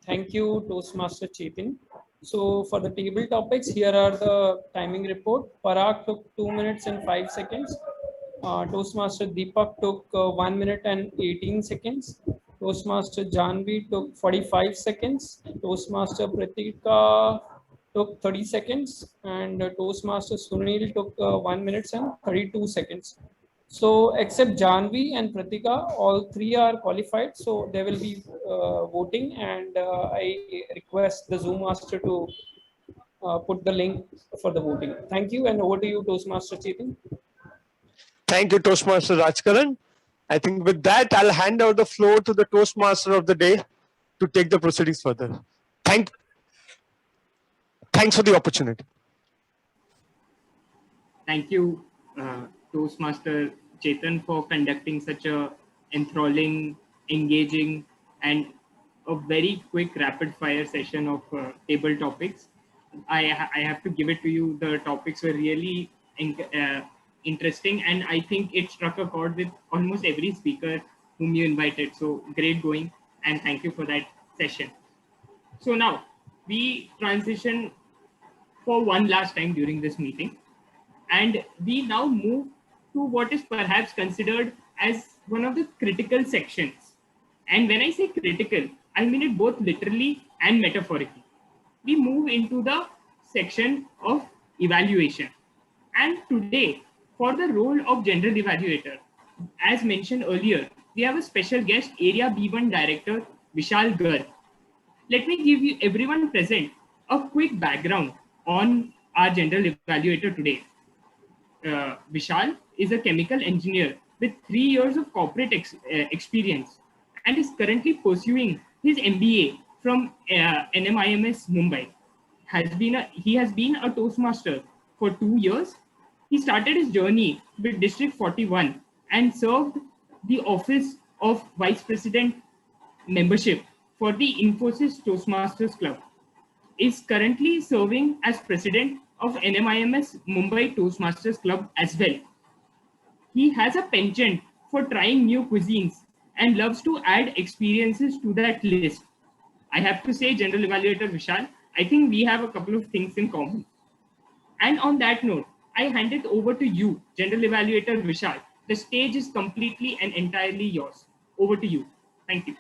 Thank you, Toastmaster Chetan. So for the table topics, here are the timing report. Parag took 2 minutes and 5 seconds. Toastmaster Deepak took 1 minute and 18 seconds. Toastmaster Janvi took 45 seconds. Toastmaster Pratika took 30 seconds. And Toastmaster Sunil took 1 minute and 32 seconds. So except Janvi and Pratika, all 3 are qualified. So they will be voting, and I request the Zoom master to put the link for the voting. Thank you, and over to you, Toastmaster Chetan. Thank you, Toastmaster Rajkaran. I think with that, I'll hand over the floor to the Toastmaster of the day to take the proceedings further. Thanks for the opportunity. Thank you, Toastmaster Chetan, for conducting such a enthralling, engaging, and a very quick rapid fire session of table topics. I have to give it to you. The topics were really interesting, and I think it struck a chord with almost every speaker whom you invited. So great going, and thank you for that session. So now we transition for one last time during this meeting, and we now move to what is perhaps considered as one of the critical sections. And when I say critical, I mean it both literally and metaphorically. We move into the section of evaluation. And today, for the role of general evaluator, as mentioned earlier, we have a special guest, Area B1 Director, Vishal Garg. Let me give you, everyone present, a quick background on our general evaluator today. Vishal is a chemical engineer with 3 years of corporate experience and is currently pursuing his MBA from NMIMS Mumbai. He has been a Toastmaster for 2 years. He started his journey with District 41 and served the office of Vice President membership for the Infosys Toastmasters Club. Is currently serving as President of NMIMS Mumbai Toastmasters Club as well. He has a penchant for trying new cuisines and loves to add experiences to that list. I have to say, General Evaluator Vishal, I think we have a couple of things in common. And on that note, I hand it over to you, General Evaluator Vishal. The stage is completely and entirely yours. Over to you. Thank you.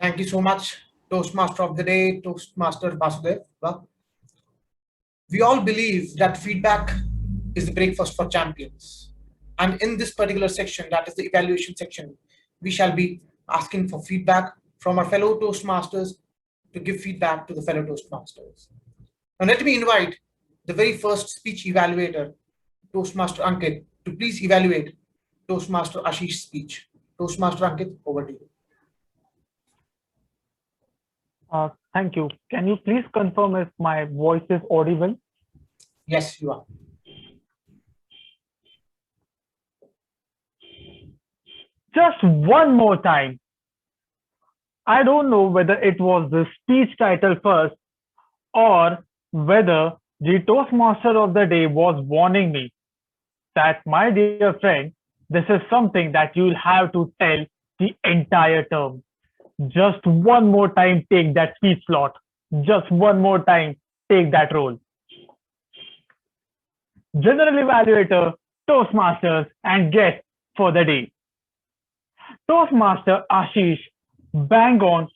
Thank you so much, Toastmaster of the Day, Toastmaster Basudev. Well, we all believe that feedback is the breakfast for champions. And in this particular section, that is the evaluation section, we shall be asking for feedback from our fellow Toastmasters to give feedback to the fellow Toastmasters. Now let me invite the very first speech evaluator, Toastmaster Ankit, to please evaluate Toastmaster Ashish's speech. Toastmaster Ankit, over to you. Thank you. Can you please confirm if my voice is audible? Yes, you are. Just one more time. I don't know whether it was the speech title first or whether the Toastmaster of the day was warning me that, my dear friend, this is something that you'll have to tell the entire term. Just one more time, take that speech slot. Just one more time, take that role. General Evaluator, Toastmasters, and guest for the day. Toastmaster Ashish bang on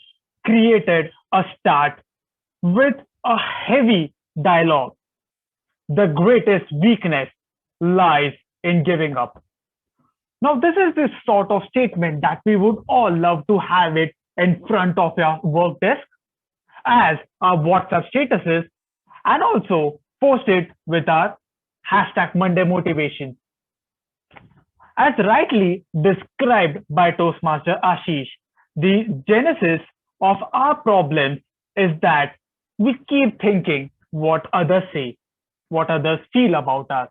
created a start with a heavy dialogue. The greatest weakness lies in giving up. Now, this is the sort of statement that we would all love to have it in front of your work desk as our WhatsApp statuses, and also post it with our hashtag Monday Motivation. As rightly described by Toastmaster Ashish, the genesis of our problems is that we keep thinking what others say, what others feel about us.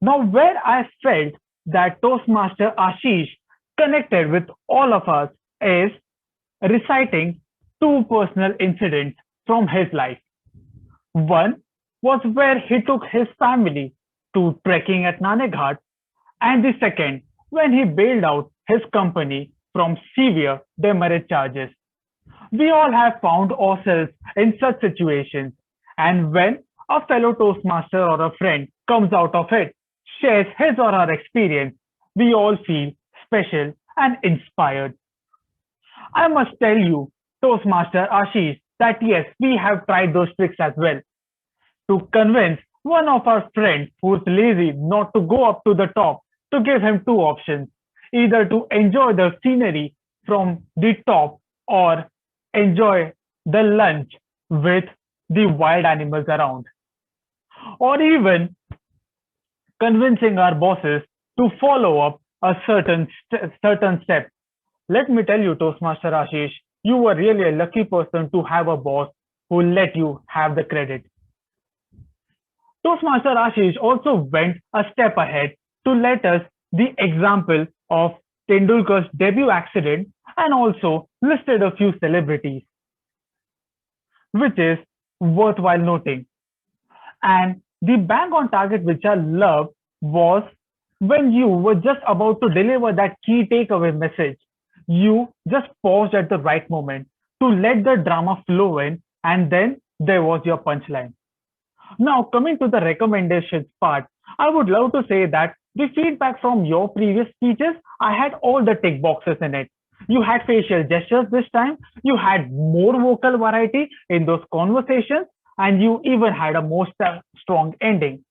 Now, where I felt that Toastmaster Ashish connected with all of us is reciting two personal incidents from his life. One was where he took his family to trekking at Naneghat, and the second when he bailed out his company from severe demerit charges. We all have found ourselves in such situations, and when a fellow Toastmaster or a friend comes out of it, shares his or her experience, we all feel special and inspired. I must tell you, Toastmaster Ashish, that yes, we have tried those tricks as well to convince one of our friends who's lazy not to go up to the top to give him two options, either to enjoy the scenery from the top or enjoy the lunch with the wild animals around, or even convincing our bosses to follow up a certain step. Let me tell you, Toastmaster Ashish, you were really a lucky person to have a boss who let you have the credit. Toastmaster Ashish also went a step ahead to let us the example of Tendulkar's debut accident and also listed a few celebrities, which is worthwhile noting. And the bang on target which I love was when you were just about to deliver that key takeaway message, you just paused at the right moment to let the drama flow in, and then there was your punchline. Now, coming to the recommendations part, I would love to say that the feedback from your previous speeches, I had all the tick boxes in it. You had facial gestures this time, you had more vocal variety in those conversations, and you even had a more strong ending.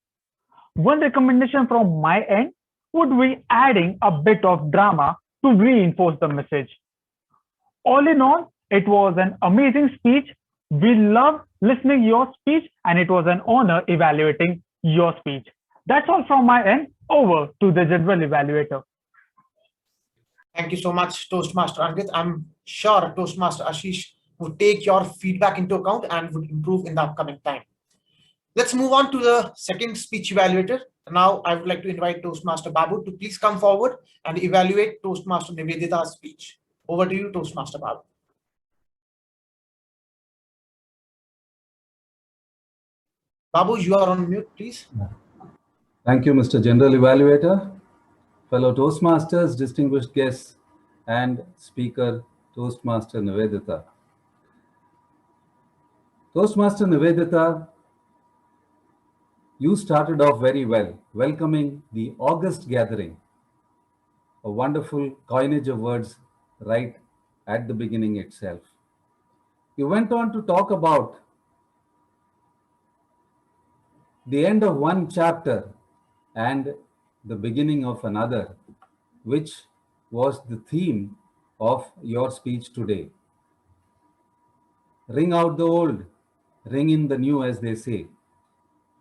One recommendation from my end would be adding a bit of drama to reinforce the message. All in all, it was an amazing speech. We loved listening your speech, and it was an honor evaluating your speech. That's all from my end. Over to the general evaluator. Thank you so much, Toastmaster Ankit. I'm sure Toastmaster Ashish would take your feedback into account and would improve in the upcoming time. Let's move on to the second speech evaluator. Now, I would like to invite Toastmaster Babu to please come forward and evaluate Toastmaster Nivedita's speech. Over to you, Toastmaster Babu. Babu, you are on mute, please. Thank you, Mr. General Evaluator, fellow Toastmasters, distinguished guests, and Speaker Toastmaster Nivedita. Toastmaster Nivedita, you started off very well, welcoming the August gathering, a wonderful coinage of words right at the beginning itself. You went on to talk about the end of one chapter and the beginning of another, which was the theme of your speech today. Ring out the old, ring in the new, as they say.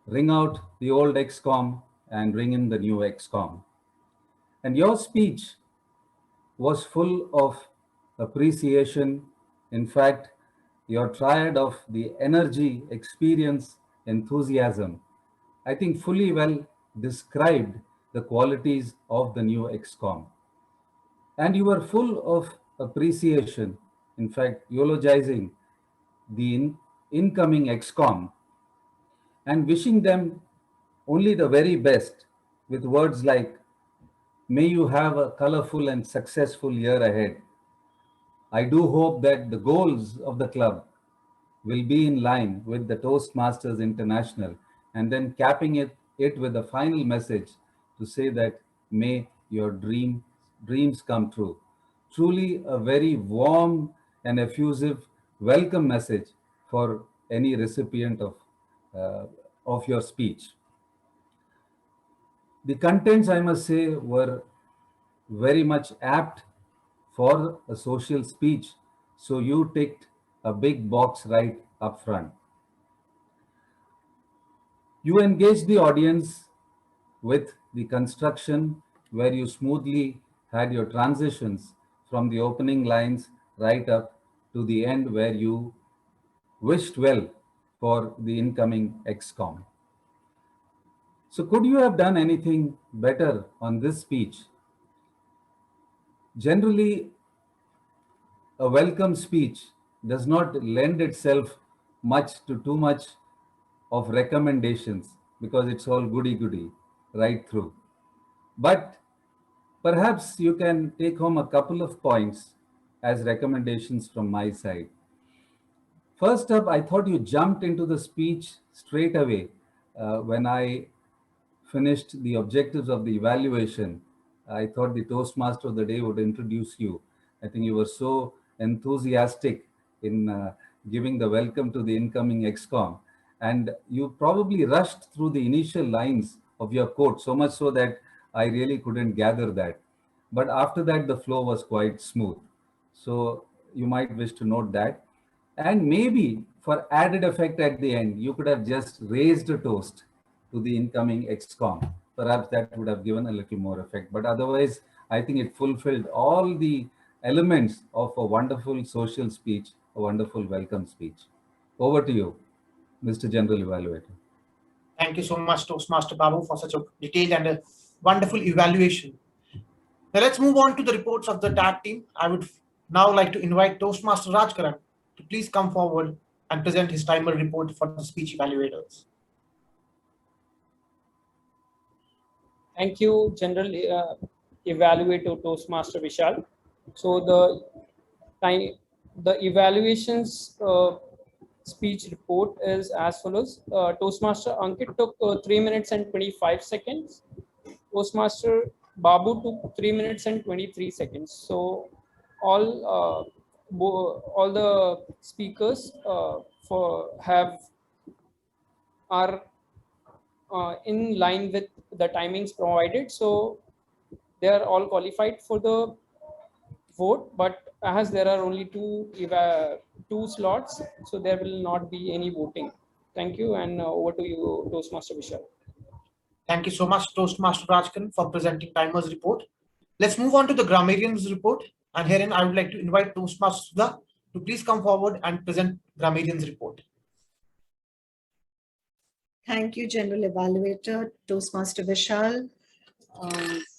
Ring out the old XCOM and ring in the new XCOM. And your speech was full of appreciation. In fact, your triad of the energy, experience, enthusiasm, I think fully well described the qualities of the new XCOM. And you were full of appreciation, in fact, eulogizing the incoming XCOM and wishing them only the very best with words like, may you have a colorful and successful year ahead. I do hope that the goals of the club will be in line with the Toastmasters International, and then capping it with a final message to say that may your dreams come true. Truly a very warm and effusive welcome message for any recipient of your speech. The contents, I must say, were very much apt for a social speech, so you ticked a big box right up front. You engaged the audience with the construction where you smoothly had your transitions from the opening lines right up to the end where you wished well for the incoming XCOM. So could you have done anything better on this speech? Generally, a welcome speech does not lend itself much to too much of recommendations because it's all goody-goody right through. But perhaps you can take home a couple of points as recommendations from my side. First up, I thought you jumped into the speech straight away when I finished the objectives of the evaluation. I thought the Toastmaster of the day would introduce you. I think you were so enthusiastic in giving the welcome to the incoming XCOM. And you probably rushed through the initial lines of your quote, so much so that I really couldn't gather that. But after that, the flow was quite smooth. So you might wish to note that. And maybe for added effect at the end, you could have just raised a toast to the incoming XCOM. Perhaps that would have given a little more effect. But otherwise, I think it fulfilled all the elements of a wonderful social speech, a wonderful welcome speech. Over to you, Mr. General Evaluator. Thank you so much, Toastmaster Babu, for such a detailed and a wonderful evaluation. Now let's move on to the reports of the tag team. I would now like to invite Toastmaster Rajkaran to please come forward and present his timer report for the speech evaluators. Thank you, General Evaluator Toastmaster Vishal. So the evaluations speech report is as follows. Toastmaster Ankit took 3 minutes and 25 seconds. Toastmaster Babu took 3 minutes and 23 seconds. So all the speakers are in line with the timings provided. So they are all qualified for the vote, but as there are only two slots, so there will not be any voting. Thank you, and over to you, Toastmaster Vishal. Thank you so much, Toastmaster Rajkaran, for presenting timers report. Let's move on to the Grammarians report. And herein, I would like to invite Toastmaster Sudha to please come forward and present Grammarians report. Thank you, General Evaluator, Toastmaster Vishal,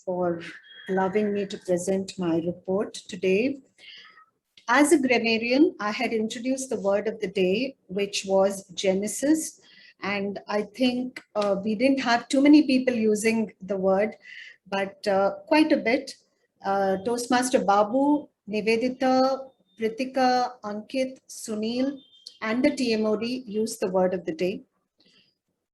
for allowing me to present my report today. As a grammarian, I had introduced the word of the day, which was Genesis. And I think we didn't have too many people using the word, but quite a bit. Toastmaster Babu, Nivedita, Pritika, Ankit, Sunil, and the TMOD used the word of the day.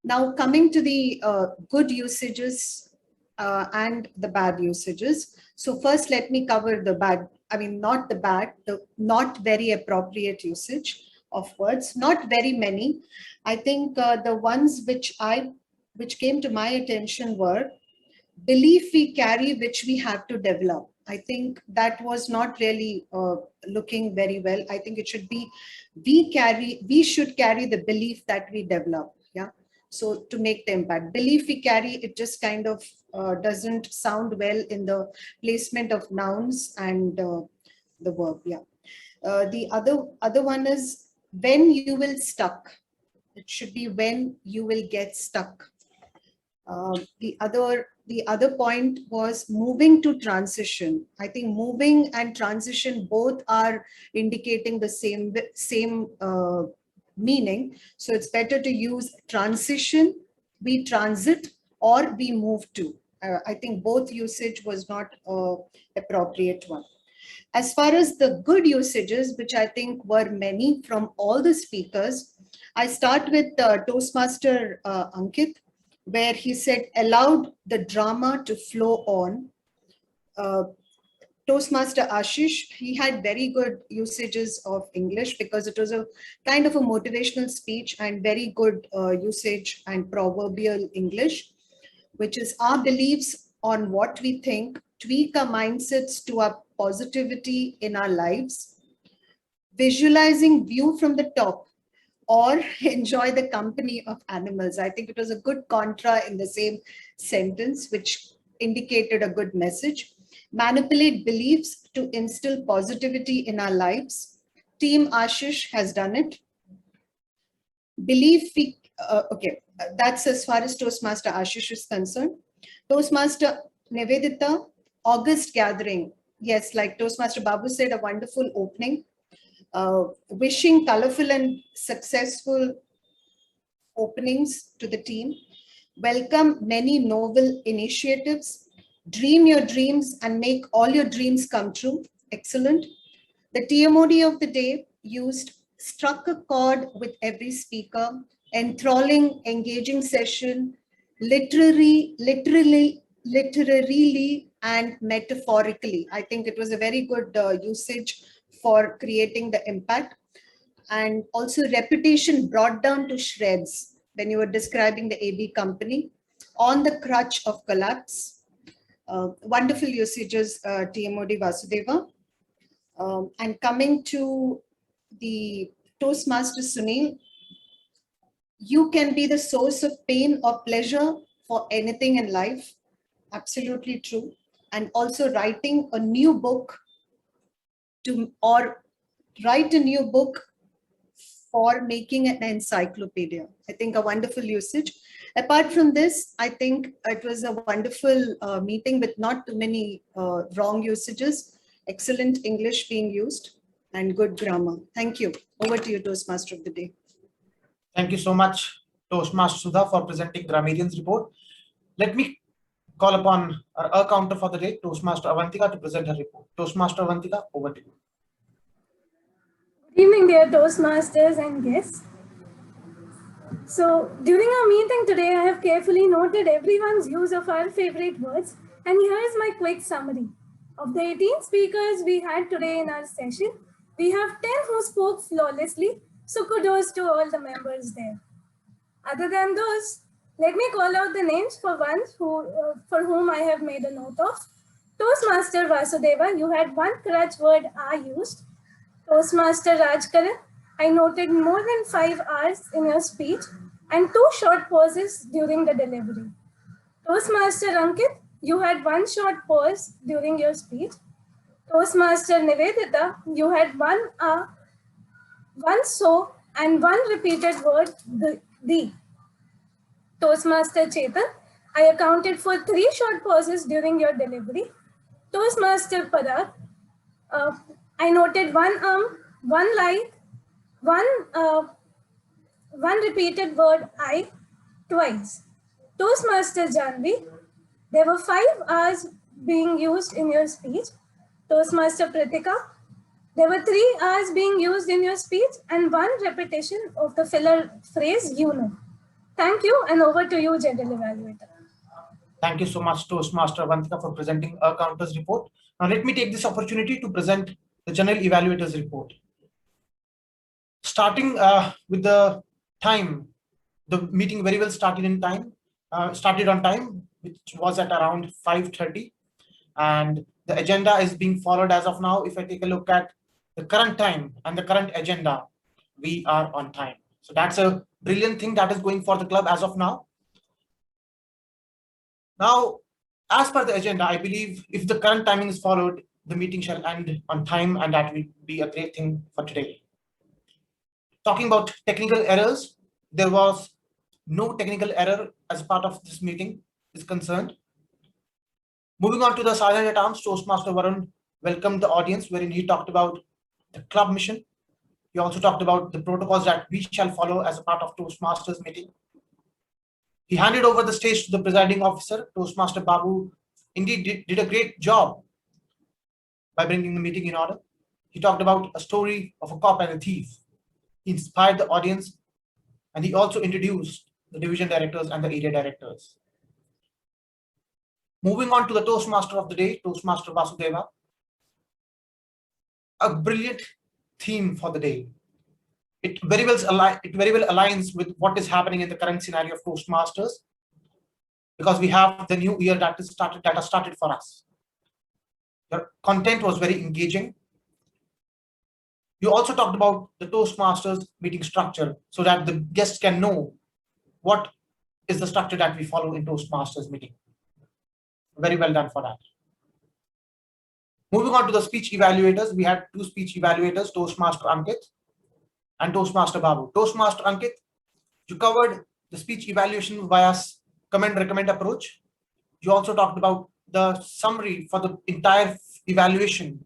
Now coming to the good usages and the bad usages. So first, let me cover the bad, not the bad, the not very appropriate usage of words, not very many. I think the ones which came to my attention were belief we carry, which we have to develop. I think that was not really looking very well. I think it should be, we should carry the belief that we develop. Yeah. So to make the impact, belief we carry, it just kind of doesn't sound well in the placement of nouns and the verb. Yeah. The other one is when you will stuck. It should be when you will get stuck. The other point was moving to transition. I think moving and transition both are indicating the same meaning. So it's better to use transition, we transit, or we move to. I think both usage was not appropriate one. As far as the good usages, which I think were many from all the speakers, I start with Toastmaster Ankit, where he said, allowed the drama to flow on. Toastmaster Ashish, he had very good usages of English because it was a kind of a motivational speech and very good usage and proverbial English, which is our beliefs on what we think, tweak our mindsets to our positivity in our lives, visualizing view from the top. or enjoy the company of animals. I think it was a good contra in the same sentence, which indicated a good message. Manipulate beliefs to instill positivity in our lives. Team Ashish has done it. Believe we, that's as far as Toastmaster Ashish is concerned. Toastmaster Nivedita, August gathering. Yes, like Toastmaster Babu said, a wonderful opening. Wishing colorful and successful openings to the team. Welcome many novel initiatives. Dream your dreams and make all your dreams come true. Excellent. The TMOD of the day used struck a chord with every speaker, enthralling, engaging session, literally, and metaphorically. I think it was a very good usage for creating the impact. And also reputation brought down to shreds when you were describing the AB company on the crutch of collapse. Wonderful usages, TMOD Vasudeva. And coming to the Toastmaster Sunil, you can be the source of pain or pleasure for anything in life. Absolutely true. And also writing a new book or write a new book for making an encyclopedia. I think a wonderful usage. Apart from this, I think it was a wonderful meeting with not too many wrong usages. Excellent English being used and good grammar. Thank you. Over to you, Toastmaster of the day. Thank you so much, Toastmaster Sudha, for presenting Grammarian's report. Let me call upon our accounter for the day, Toastmaster Avantika, to present her report. Toastmaster Avantika, over to you. Good evening, dear Toastmasters and guests. So, during our meeting today, I have carefully noted everyone's use of our favorite words, and here is my quick summary. Of the 18 speakers we had today in our session, we have 10 who spoke flawlessly, so kudos to all the members there. Other than those, let me call out the names for ones for whom I have made a note of. Toastmaster Vasudeva, you had one crutch word "are" used. Toastmaster Rajkaran, I noted more than 5 R's in your speech and 2 short pauses during the delivery. Toastmaster Ankit, you had 1 short pause during your speech. Toastmaster Nivedita, you had 1 "a", 1 "so", and 1 repeated word "the". Toastmaster Chetan, I accounted for 3 short pauses during your delivery. Toastmaster Parag, I noted 1 1 light, 1 repeated word "I" twice. Toastmaster Janvi, there were 5 R's being used in your speech. Toastmaster Pritika, there were 3 R's being used in your speech and 1 repetition of the filler phrase "you know". Thank you, and over to you, General Evaluator. Thank you so much, Toastmaster Avantika, for presenting our counter's report. Now, let me take this opportunity to present the General Evaluator's report. Starting with the time, the meeting very well started on time, which was at around 5:30. And the agenda is being followed as of now. If I take a look at the current time and the current agenda, we are on time. So that's a brilliant thing that is going for the club as of now. Now, as per the agenda, I believe if the current timing is followed, the meeting shall end on time, and that will be a great thing for today. Talking about technical errors, there was no technical error as part of this meeting is concerned. Moving on to the silent at arms, Toastmaster Varun welcomed the audience, wherein he talked about the club mission. He also talked about the protocols that we shall follow as a part of Toastmasters meeting. He handed over the stage to the presiding officer, Toastmaster Babu. Indeed, did a great job by bringing the meeting in order. He talked about a story of a cop and a thief. He inspired the audience, and he also introduced the division directors and the area directors. Moving on to the Toastmaster of the day, Toastmaster Vasudeva. A brilliant theme for the day. It very well aligns with what is happening in the current scenario of Toastmasters, because we have the new year that has started for us. The content was very engaging. You also talked about the Toastmasters meeting structure so that the guests can know what is the structure that we follow in Toastmasters meeting. Very well done for that. Moving on to the speech evaluators, we had two speech evaluators, Toastmaster Ankit and Toastmaster Babu. Toastmaster Ankit, you covered the speech evaluation via comment-recommend approach. You also talked about the summary for the entire evaluation.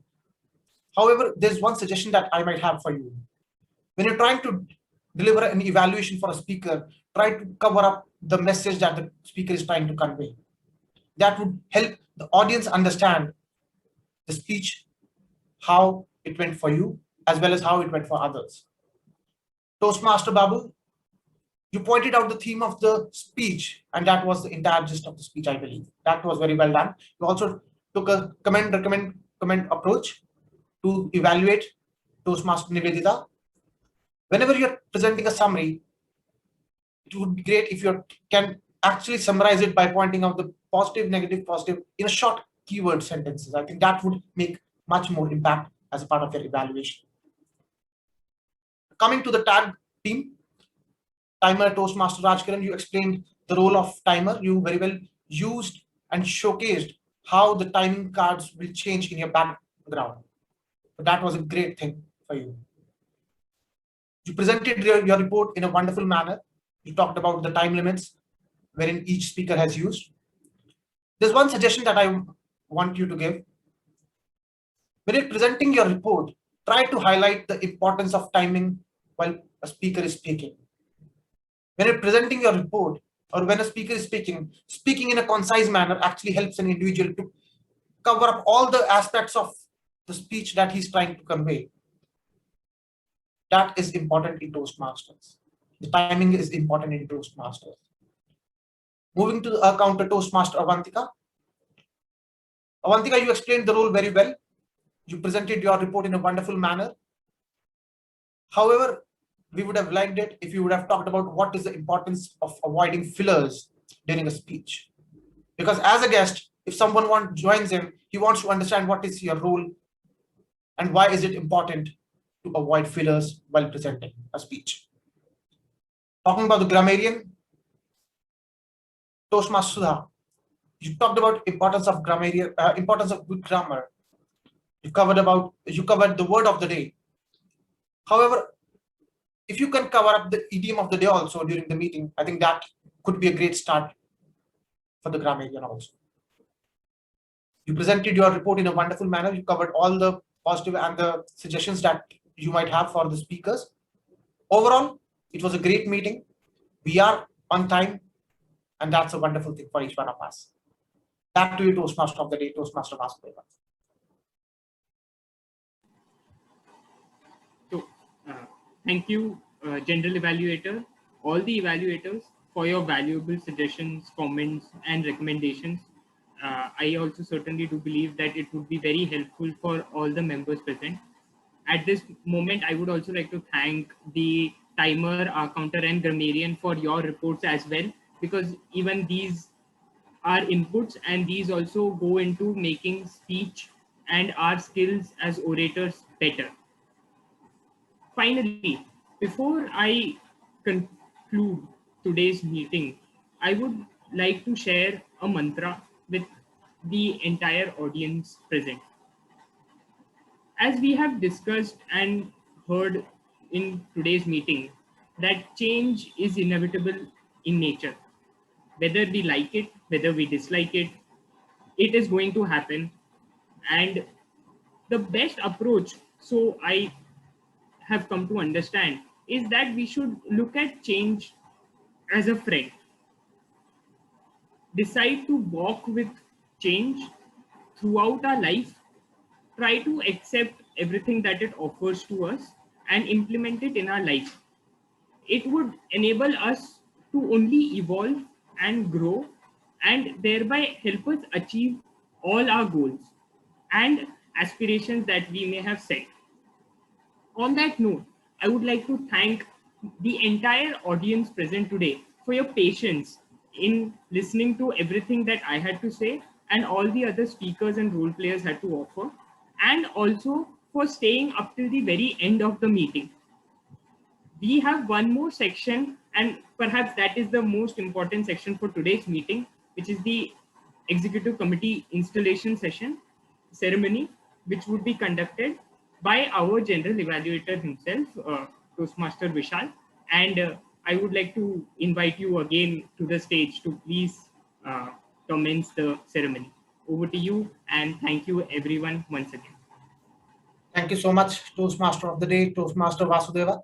However, there's one suggestion that I might have for you. When you're trying to deliver an evaluation for a speaker, try to cover up the message that the speaker is trying to convey. That would help the audience understand the speech, how it went for you, as well as how it went for others. Toastmaster Babu, you pointed out the theme of the speech, and that was the entire gist of the speech, I believe. That was very well done. You also took a comment approach to evaluate Toastmaster Nivedita. Whenever you're presenting a summary, it would be great if you can actually summarize it by pointing out the positive, negative, positive in a short keyword sentences. I think that would make much more impact as a part of your evaluation. Coming to the tag team, timer Toastmaster Rajkaran, you explained the role of timer. You very well used and showcased how the timing cards will change in your background. But that was a great thing for you. You presented your report in a wonderful manner. You talked about the time limits wherein each speaker has used. There's one suggestion that I want you to give. When you're presenting your report, try to highlight the importance of timing while a speaker is speaking. When you're presenting your report or when a speaker is speaking in a concise manner actually helps an individual to cover up all the aspects of the speech that he's trying to convey. That is important in Toastmasters. The timing is important in Toastmasters. Moving to the counter Toastmaster Avantika. Avantika, you explained the role very well. You presented your report in a wonderful manner. However, we would have liked it if you would have talked about what is the importance of avoiding fillers during a speech. Because as a guest, if someone joins in, he wants to understand what is your role and why is it important to avoid fillers while presenting a speech. Talking about the grammarian, Toastmaster Sudha, you talked about importance of grammarian, importance of good grammar. You covered the word of the day. However, if you can cover up the idiom of the day also during the meeting, I think that could be a great start for the grammarian also. You presented your report in a wonderful manner. You covered all the positive and the suggestions that you might have for the speakers. Overall, it was a great meeting. We are on time, and that's a wonderful thing for each one of us. Back to you, Toastmaster of the day, Toastmaster Vasudeva. So, thank you, General Evaluator, all the evaluators for your valuable suggestions, comments, and recommendations. I also certainly do believe that it would be very helpful for all the members present. At this moment, I would also like to thank the timer, counter, and grammarian for your reports as well, because even these are inputs and these also go into making speech and our skills as orators better. Finally, before I conclude today's meeting, I would like to share a mantra with the entire audience present. As we have discussed and heard in today's meeting, that change is inevitable in nature. Whether we like it, whether we dislike it, it is going to happen. And the best approach, so I have come to understand, is that we should look at change as a friend. Decide to walk with change throughout our life. Try to accept everything that it offers to us and implement it in our life. It would enable us to only evolve and grow and thereby help us achieve all our goals and aspirations that we may have set. On that note, I would like to thank the entire audience present today for your patience in listening to everything that I had to say and all the other speakers and role players had to offer, and also for staying up till the very end of the meeting. We have one more section, and perhaps that is the most important section for today's meeting, which is the Executive Committee installation session ceremony, which would be conducted by our General Evaluator himself, Toastmaster Vishal. And I would like to invite you again to the stage to please commence the ceremony. Over to you, and thank you everyone once again. Thank you so much, Toastmaster of the Day, Toastmaster Vasudeva.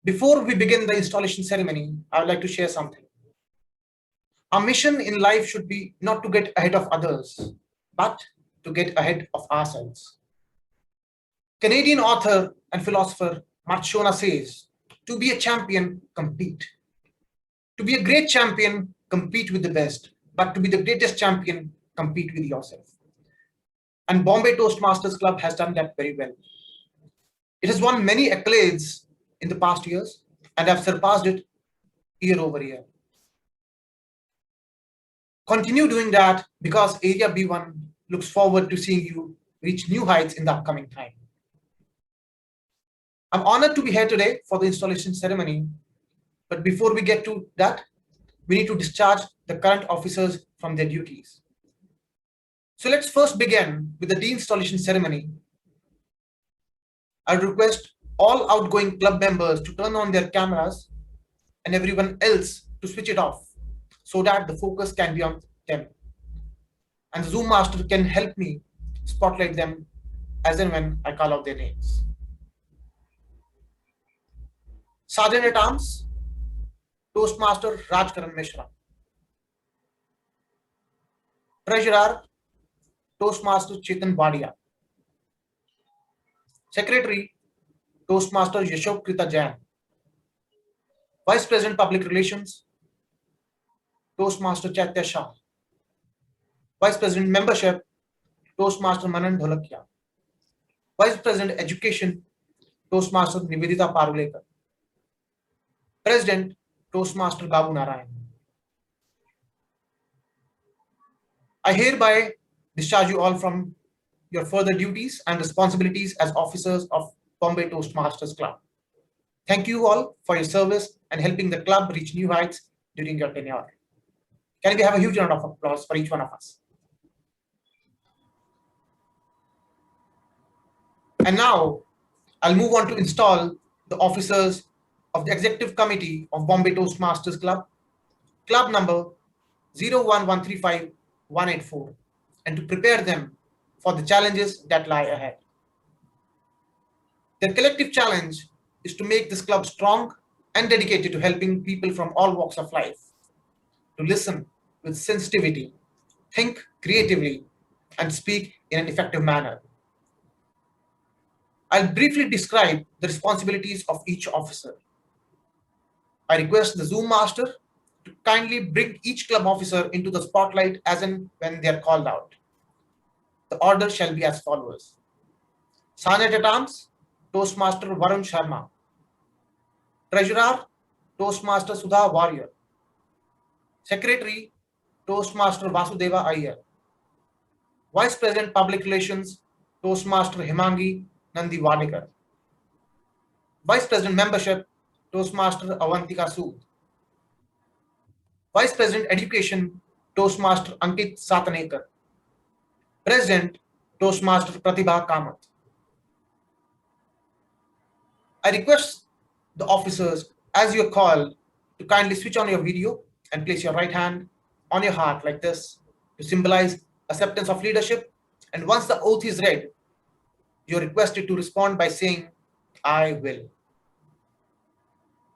Before we begin the installation ceremony, I would like to share something. Our mission in life should be not to get ahead of others, but to get ahead of ourselves. Canadian author and philosopher Marchona says, to be a champion, compete. To be a great champion, compete with the best, but to be the greatest champion, compete with yourself. And Bombay Toastmasters Club has done that very well. It has won many accolades in the past years and have surpassed it year over year. Continue doing that because Area B1 looks forward to seeing you reach new heights in the upcoming time. I'm honored to be here today for the installation ceremony, but before we get to that, we need to discharge the current officers from their duties. So let's first begin with the deinstallation ceremony. I request all outgoing club members to turn on their cameras and everyone else to switch it off so that the focus can be on them. And the Zoom master can help me spotlight them as and when I call out their names. Sergeant at Arms, Toastmaster Rajkaran Mishra. Treasurer, Toastmaster Chetan Badia. Secretary, Toastmaster Yashokrita Jain. Vice President Public Relations, Toastmaster Chaitya Shah. Vice President Membership, Toastmaster Manan Dholakia. Vice President Education, Toastmaster Nivedita Parulekar. President, Toastmaster Babu Narayan. I hereby discharge you all from your further duties and responsibilities as officers of Bombay Toastmasters Club. Thank you all for your service and helping the club reach new heights during your tenure. Can we have a huge round of applause for each one of us? And now I'll move on to install the officers of the Executive Committee of Bombay Toastmasters Club, club number 01135-184, and to prepare them for the challenges that lie ahead. Their collective challenge is to make this club strong and dedicated to helping people from all walks of life, to listen with sensitivity, think creatively, and speak in an effective manner. I'll briefly describe the responsibilities of each officer. I request the Zoom master to kindly bring each club officer into the spotlight as and when they are called out. The order shall be as follows. Sergeant at Arms, Toastmaster Varun Sharma. Treasurer, Toastmaster Sudha Warrior. Secretary, Toastmaster Vasudeva Iyer. Vice President Public Relations, Toastmaster Himangi Nandi Wadekar. Vice President Membership, Toastmaster Avantika Sood. Vice President Education, Toastmaster Ankit Satanekar. President, Toastmaster Pratibha Kamath. I request the officers, as you are called, to kindly switch on your video and place your right hand on your heart like this to symbolize acceptance of leadership. And once the oath is read, you are requested to respond by saying, I will.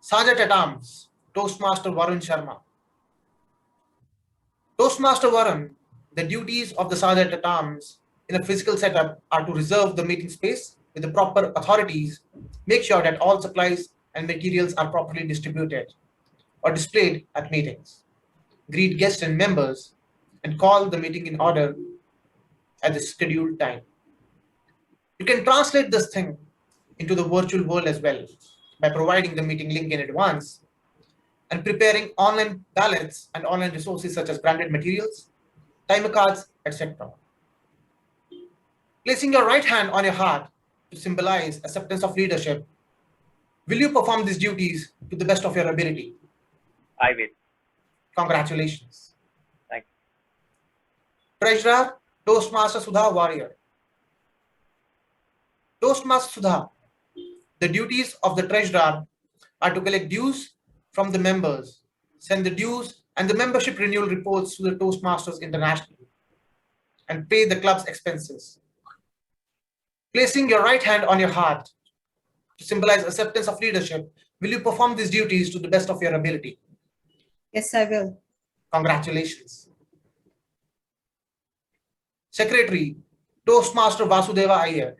Sergeant at Arms, Toastmaster Varun Sharma. Toastmaster Varun, the duties of the Sergeant at Arms in a physical setup are to reserve the meeting space with the proper authorities, make sure that all supplies and materials are properly distributed or displayed at meetings, greet guests and members, and call the meeting in order at the scheduled time. You can translate this thing into the virtual world as well by providing the meeting link in advance and preparing online ballots and online resources such as branded materials, timer cards, etc. Placing your right hand on your heart to symbolize acceptance of leadership, will you perform these duties to the best of your ability? I will. Congratulations. Thank you. Treasurer, Toastmaster Sudha Warrior. Toastmaster Sudha, the duties of the treasurer are to collect dues from the members, send the dues and the membership renewal reports to the Toastmasters International, and pay the club's expenses. Placing your right hand on your heart to symbolize acceptance of leadership, will you perform these duties to the best of your ability? Yes, I will. Congratulations. Secretary, Toastmaster Vasudeva Iyer.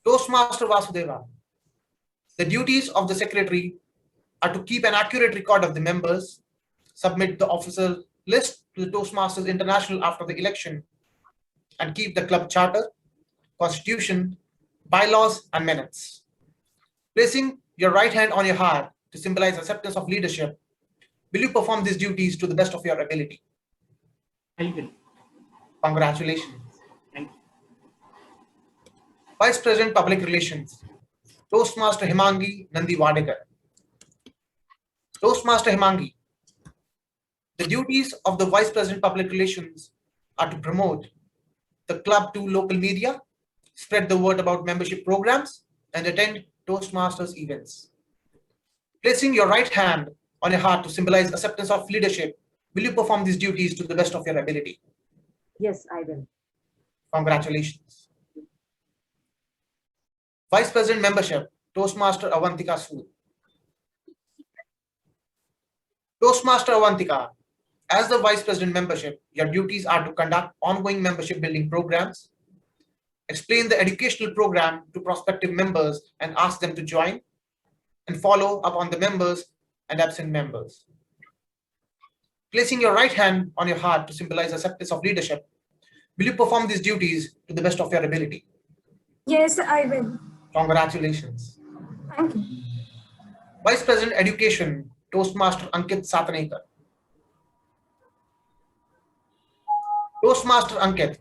Toastmaster Vasudeva, the duties of the secretary are to keep an accurate record of the members, submit the officer list to the Toastmasters International after the election, and keep the club charter, constitution, bylaws, and minutes. Placing your right hand on your heart to symbolize acceptance of leadership, will you perform these duties to the best of your ability? I will. Congratulations. Thank you. Vice President Public Relations, Toastmaster Himangi Nandi Wadekar. Toastmaster Himangi, the duties of the Vice President Public Relations are to promote the club to local media, spread the word about membership programs, and attend Toastmasters events. Placing your right hand on your heart to symbolize acceptance of leadership, will you perform these duties to the best of your ability? Yes, I will. Congratulations. Vice President Membership, Toastmaster Avantika Sood. Toastmaster Avantika, as the Vice President Membership, your duties are to conduct ongoing membership building programs, explain the educational program to prospective members and ask them to join, and follow up on the members and absent members. Placing your right hand on your heart to symbolize acceptance of leadership, will you perform these duties to the best of your ability? Yes, I will. Congratulations. Thank you. Vice President Education, Toastmaster Ankit Satanekar. Toastmaster Ankit,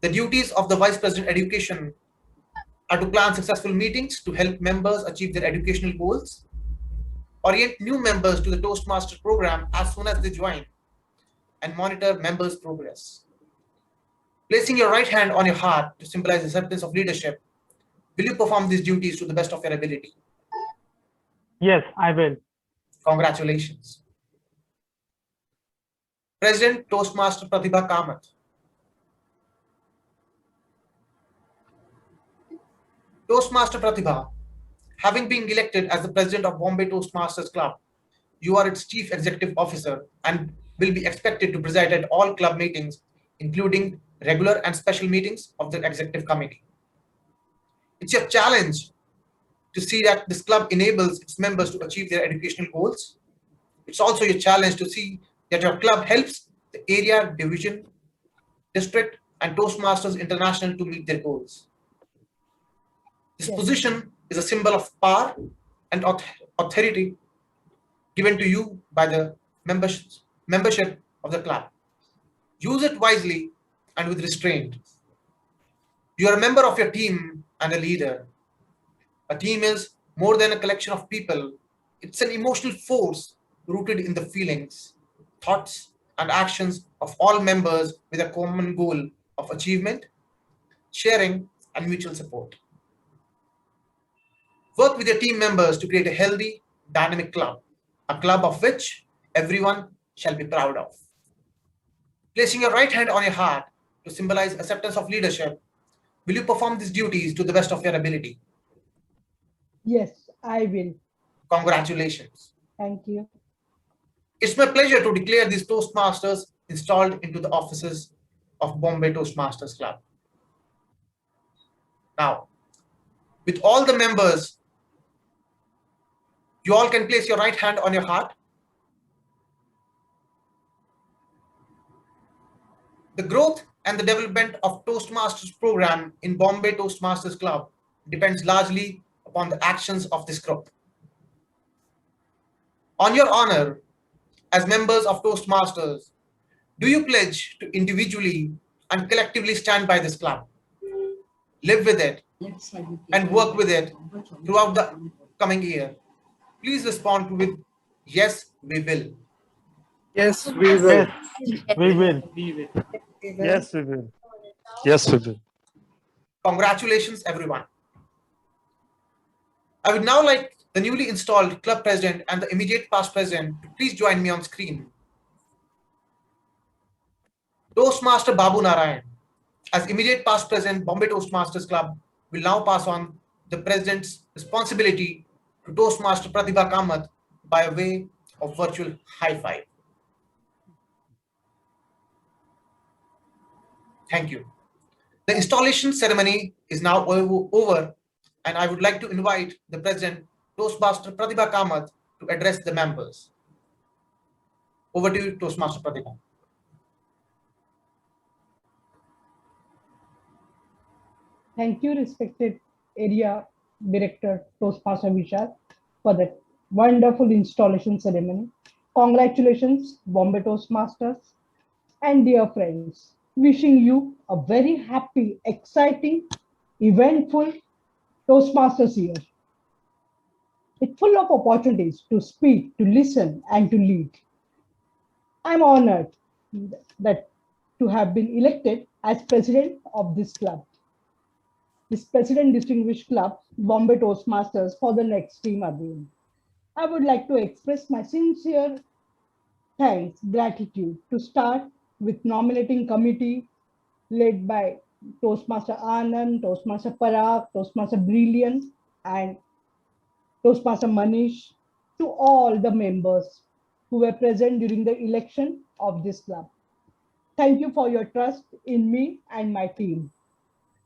the duties of the Vice President Education are to plan successful meetings to help members achieve their educational goals, orient new members to the Toastmaster program as soon as they join, and monitor members' progress. Placing your right hand on your heart to symbolize acceptance of leadership, will you perform these duties to the best of your ability? Yes, I will. Congratulations. President Toastmaster Pratibha Kamath. Toastmaster Pratibha, having been elected as the president of Bombay Toastmasters Club, you are its chief executive officer and will be expected to preside at all club meetings, including regular and special meetings of the executive committee. It's your challenge to see that this club enables its members to achieve their educational goals. It's also your challenge to see that your club helps the area, division, district, and Toastmasters International to meet their goals. This position is a symbol of power and authority given to you by the membership of the club. Use it wisely and with restraint. You are a member of your team and a leader. A team is more than a collection of people. It's an emotional force rooted in the feelings, thoughts, and actions of all members with a common goal of achievement, sharing, and mutual support. Work with your team members to create a healthy, dynamic club, a club of which everyone shall be proud of. Placing your right hand on your heart to symbolize acceptance of leadership, will you perform these duties to the best of your ability? Yes, I will. Congratulations. Thank you. It's my pleasure to declare these Toastmasters installed into the offices of Bombay Toastmasters Club. Now, with all the members, you all can place your right hand on your heart. The growth and the development of Toastmasters program in Bombay Toastmasters Club depends largely upon the actions of this group. On your honor, as members of Toastmasters, do you pledge to individually and collectively stand by this club. Live with it and work with it throughout the coming year. Please respond with yes, we will. Yes, we will. We will. Yes, we will. Yes, we will. Congratulations, everyone. I would now like the newly installed club president and the immediate past president to please join me on screen. Toastmaster Babu Narayan, as immediate past president, Bombay Toastmasters Club, will now pass on the president's responsibility to Toastmaster Pratibha Kamath by way of virtual high five. Thank you. The installation ceremony is now over, and I would like to invite the president, Toastmaster Pratibha Kamath, to address the members. Over to you, Toastmaster Pratibha. Thank you, respected Area Director Toastmaster Vishal, for that wonderful installation ceremony. Congratulations, Bombay Toastmasters, and dear friends, wishing you a very happy, exciting, eventful Toastmasters year. It's full of opportunities to speak, to listen, and to lead. I'm honored that to have been elected as president of this club. This President Distinguished Club, Bombay Toastmasters, for the next team again. I would like to express my sincere thanks, gratitude to start with nominating committee led by Toastmaster Anand, Toastmaster Parag, Toastmaster Brilliant, and Toastmaster Manish, to all the members who were present during the election of this club. Thank you for your trust in me and my team.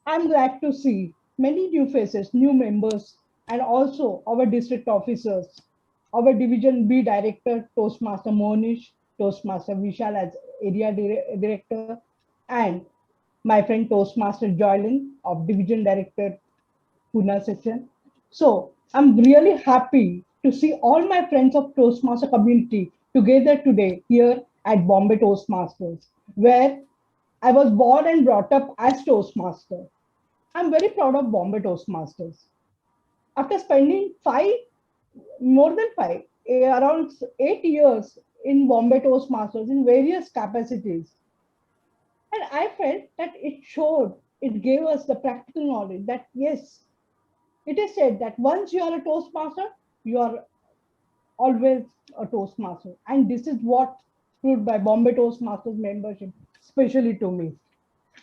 I'm glad to see many new faces, new members, and also our district officers, our Division B Director, Toastmaster Monish, Toastmaster Vishal as Area Director, and my friend Toastmaster Joylin of Division Director, Pune section. So I'm really happy to see all my friends of Toastmaster community together today here at Bombay Toastmasters, where I was born and brought up as Toastmaster. I'm very proud of Bombay Toastmasters. After spending more than five, around 8 years in Bombay Toastmasters in various capacities, and I felt that it gave us the practical knowledge that yes, it is said that once you are a Toastmaster, you are always a Toastmaster. And this is what proved by Bombay Toastmasters membership, especially to me.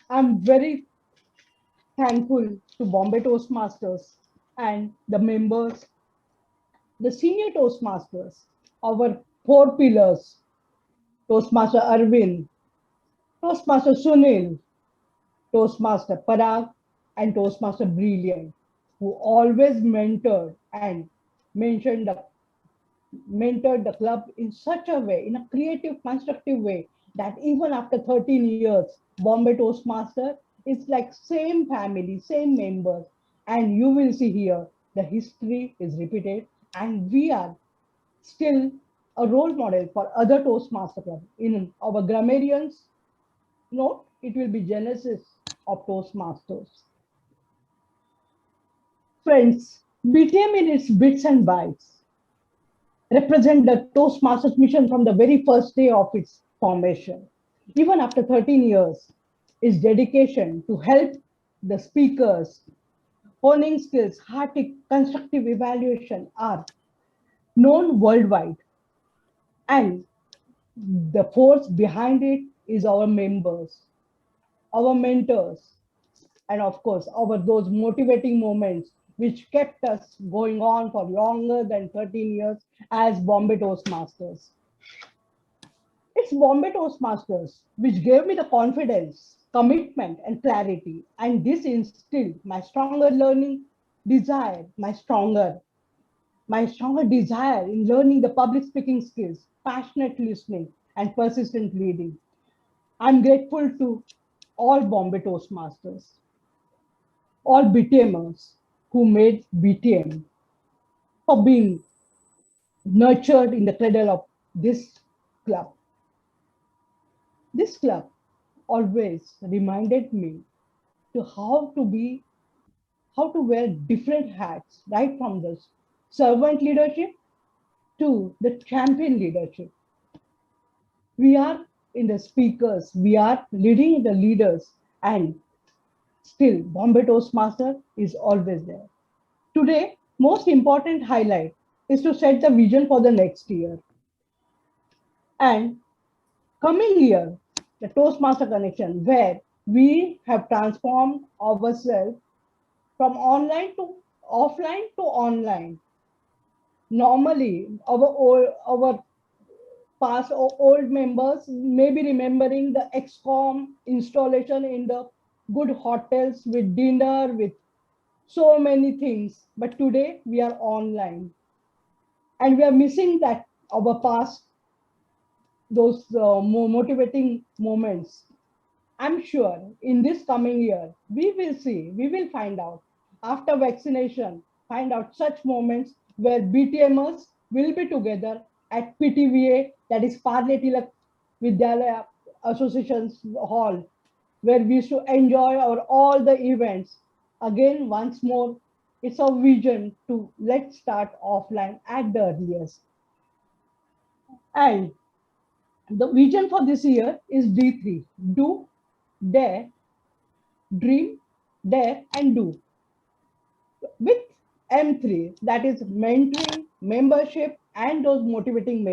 I'm very thankful to Bombay Toastmasters and the members, the senior Toastmasters, our four pillars, Toastmaster Arvind, Toastmaster Sunil, Toastmaster Parag, and Toastmaster Brilliant, who always mentored the club in such a way, in a creative, constructive way, that even after 13 years, Bombay Toastmaster is like same family, same members. And you will see here, the history is repeated, and we are still a role model for other Toastmaster clubs. In our Grammarians note, it will be Genesis of Toastmasters. Friends, BTM in its bits and bytes represent the Toastmasters mission from the very first day of its formation. Even after 13 years, its dedication to help the speakers, honing skills, hearty, constructive evaluation are known worldwide. And the force behind it is our members, our mentors, and of course, those motivating moments which kept us going on for longer than 13 years as Bombay Toastmasters. It's Bombay Toastmasters which gave me the confidence, commitment, and clarity, and this instilled my stronger learning desire, my stronger desire in learning the public speaking skills, passionate listening, and persistent leading. I'm grateful to all Bombay Toastmasters, all BTMers who made BTM, for being nurtured in the cradle of this club. This club always reminded me to how to wear different hats, right from the servant leadership to the champion leadership. We are in the speakers, we are leading the leaders, and still Bombay Toastmaster is always there. Today, most important highlight is to set the vision for the next year. And coming year, the Toastmaster connection, where we have transformed ourselves from online to offline to online. Normally, our past or old members may be remembering the XCOM installation in the good hotels with dinner, with so many things. But today we are online and we are missing that our past, those motivating moments. I'm sure in this coming year, we will find out after vaccination, find out such moments where BTMers will be together at PTVA, that is Parliamentary Vidyalaya Association's hall, where we used to enjoy all the events. Again, once more, it's our vision to let's start offline at the earliest. And the vision for this year is D3, do, dare, dream, dare, and do. With M3, that is mentoring, membership, and those motivating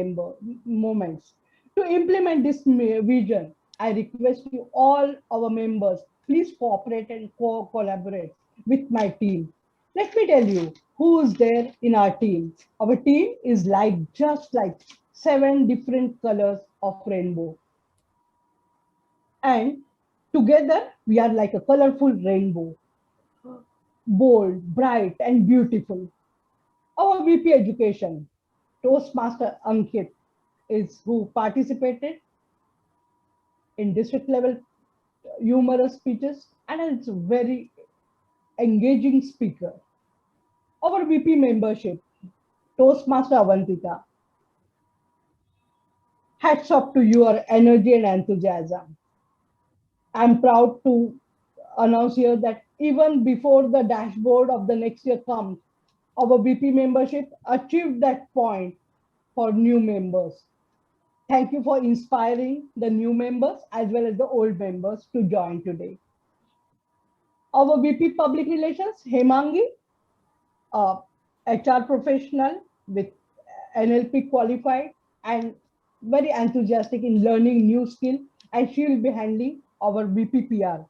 moments. To implement this vision, I request you all our members, please cooperate and collaborate with my team. Let me tell you who is there in our team. Our team is just like 7 different colors of rainbow. And together we are like a colorful rainbow, bold, bright, and beautiful. Our VP Education, Toastmaster Ankit, is who participated in district level humorous speeches and is a very engaging speaker. Our VP membership, Toastmaster Avantika, hats off to your energy and enthusiasm. I'm proud to announce here that even before the dashboard of the next year comes, our VP membership achieved that point for new members. Thank you for inspiring the new members as well as the old members to join today. Our VP Public Relations, Hemangi, HR professional with NLP qualified and very enthusiastic in learning new skill, and she will be handling our VP PR.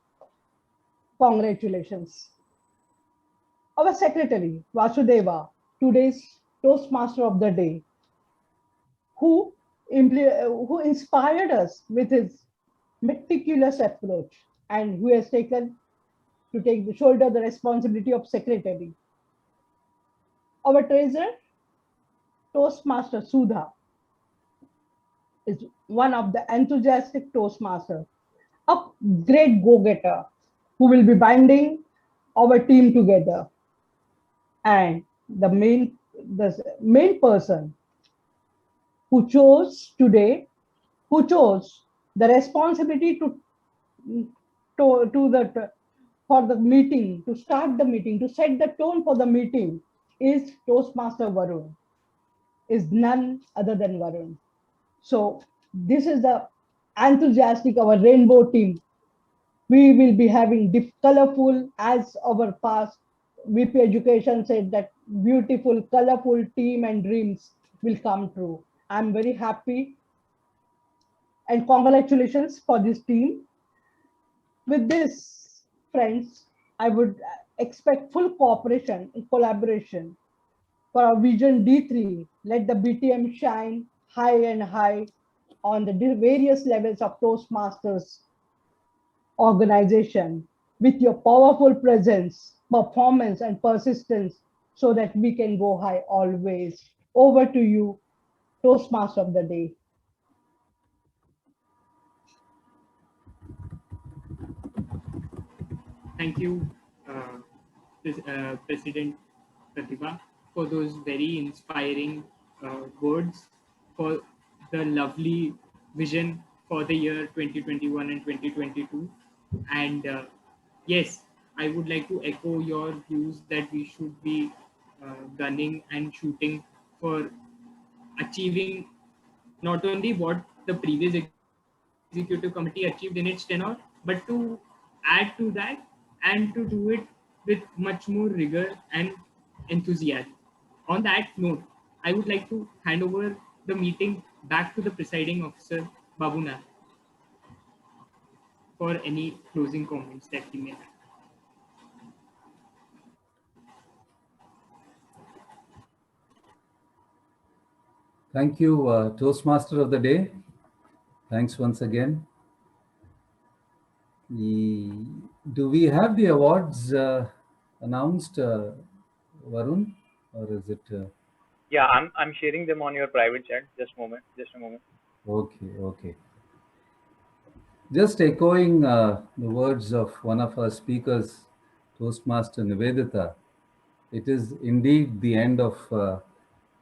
Congratulations. Our secretary, Vasudeva, today's Toastmaster of the day, who inspired us with his meticulous approach and who has taken to take the shoulder the responsibility of secretary. Our treasurer, Toastmaster Sudha, is one of the enthusiastic Toastmaster, a great go-getter who will be binding our team together. And the main person who chose today, who chose the responsibility for the meeting, to start the meeting, to set the tone for the meeting, is Toastmaster Varun, is none other than Varun. So this is the enthusiastic, our rainbow team. We will be having colorful, as our past VP Education said, that beautiful, colorful team and dreams will come true. I'm very happy and congratulations for this team. With this, friends, I would expect full cooperation and collaboration for our Vision D3. Let the BTM shine high and high on the various levels of Toastmasters organization with your powerful presence, performance, and persistence so that we can go high always. Over to you, Toastmaster of the day. Thank you, President Pratibha, for those very inspiring words, for the lovely vision for the year 2021 and 2022. And yes, I would like to echo your views that we should be gunning and shooting for achieving not only what the previous executive committee achieved in its tenure, but to add to that and to do it with much more rigor and enthusiasm. On that note, I would like to hand over the meeting back to the presiding officer, Babuna, for any closing comments that he may have. Thank you, Toastmaster of the Day. Thanks once again. Do we have the awards announced, Varun, or is it? Yeah, I'm sharing them on your private chat. Just a moment. Okay, okay. Just echoing the words of one of our speakers, Toastmaster Nivedita, it is indeed the end of,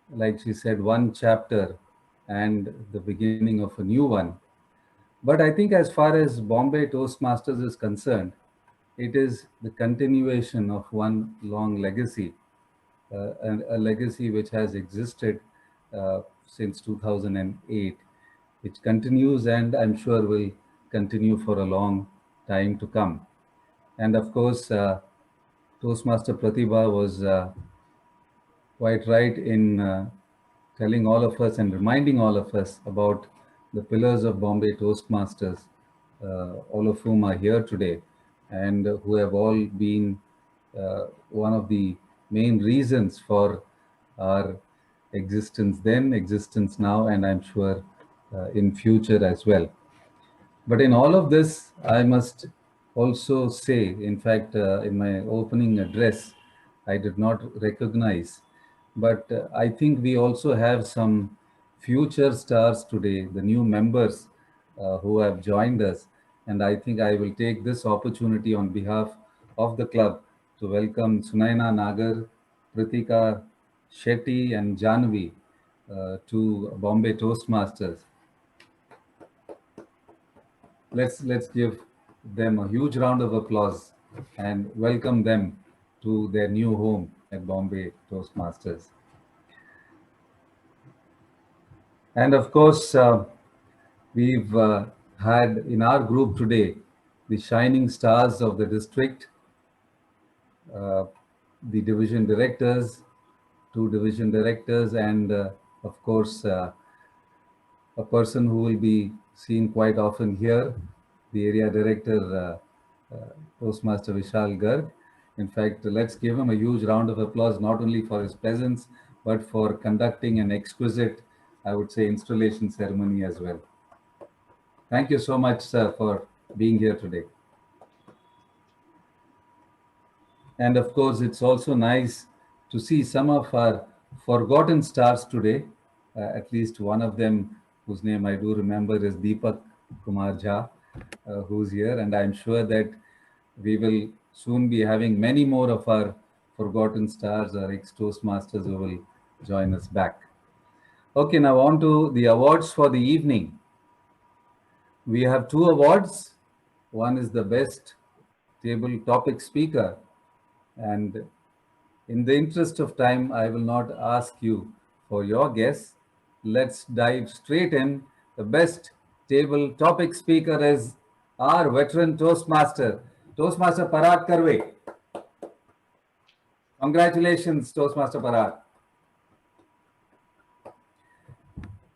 like she said, one chapter and the beginning of a new one. But I think as far as Bombay Toastmasters is concerned, it is the continuation of one long legacy, a legacy which has existed since 2008, which continues and I'm sure will continue for a long time to come. And of course, Toastmaster Pratibha was quite right in telling all of us and reminding all of us about the pillars of Bombay Toastmasters, all of whom are here today and who have all been one of the main reasons for our existence then, existence now, and I'm sure in future as well. But in all of this, I must also say, in fact, in my opening address, I did not recognize, but I think we also have some future stars today, the new members who have joined us. And I think I will take this opportunity on behalf of the club to welcome Sunaina Nagar, Pritika Shetty, and Janvi to Bombay Toastmasters. Let's give them a huge round of applause and welcome them to their new home at Bombay Toastmasters. And of course, we've had in our group today the shining stars of the district, the division directors, 2 division directors, and of course, a person who will be seen quite often here, the area director, Toastmaster Vishal Garg. In fact, let's give him a huge round of applause, not only for his presence, but for conducting an exquisite, I would say, installation ceremony as well. Thank you so much, sir, for being here today. And of course, it's also nice to see some of our forgotten stars today, at least one of them whose name I do remember is Deepak Kumar Jha, who's here. And I'm sure that we will soon be having many more of our forgotten stars, our ex-Toastmasters who will join us back. Okay, now on to the awards for the evening. We have 2 awards. One is the best table topic speaker. And in the interest of time, I will not ask you for your guess. Let's dive straight in. The best table topic speaker is our veteran Toastmaster, Toastmaster Parag Karve. Congratulations, Toastmaster Parag.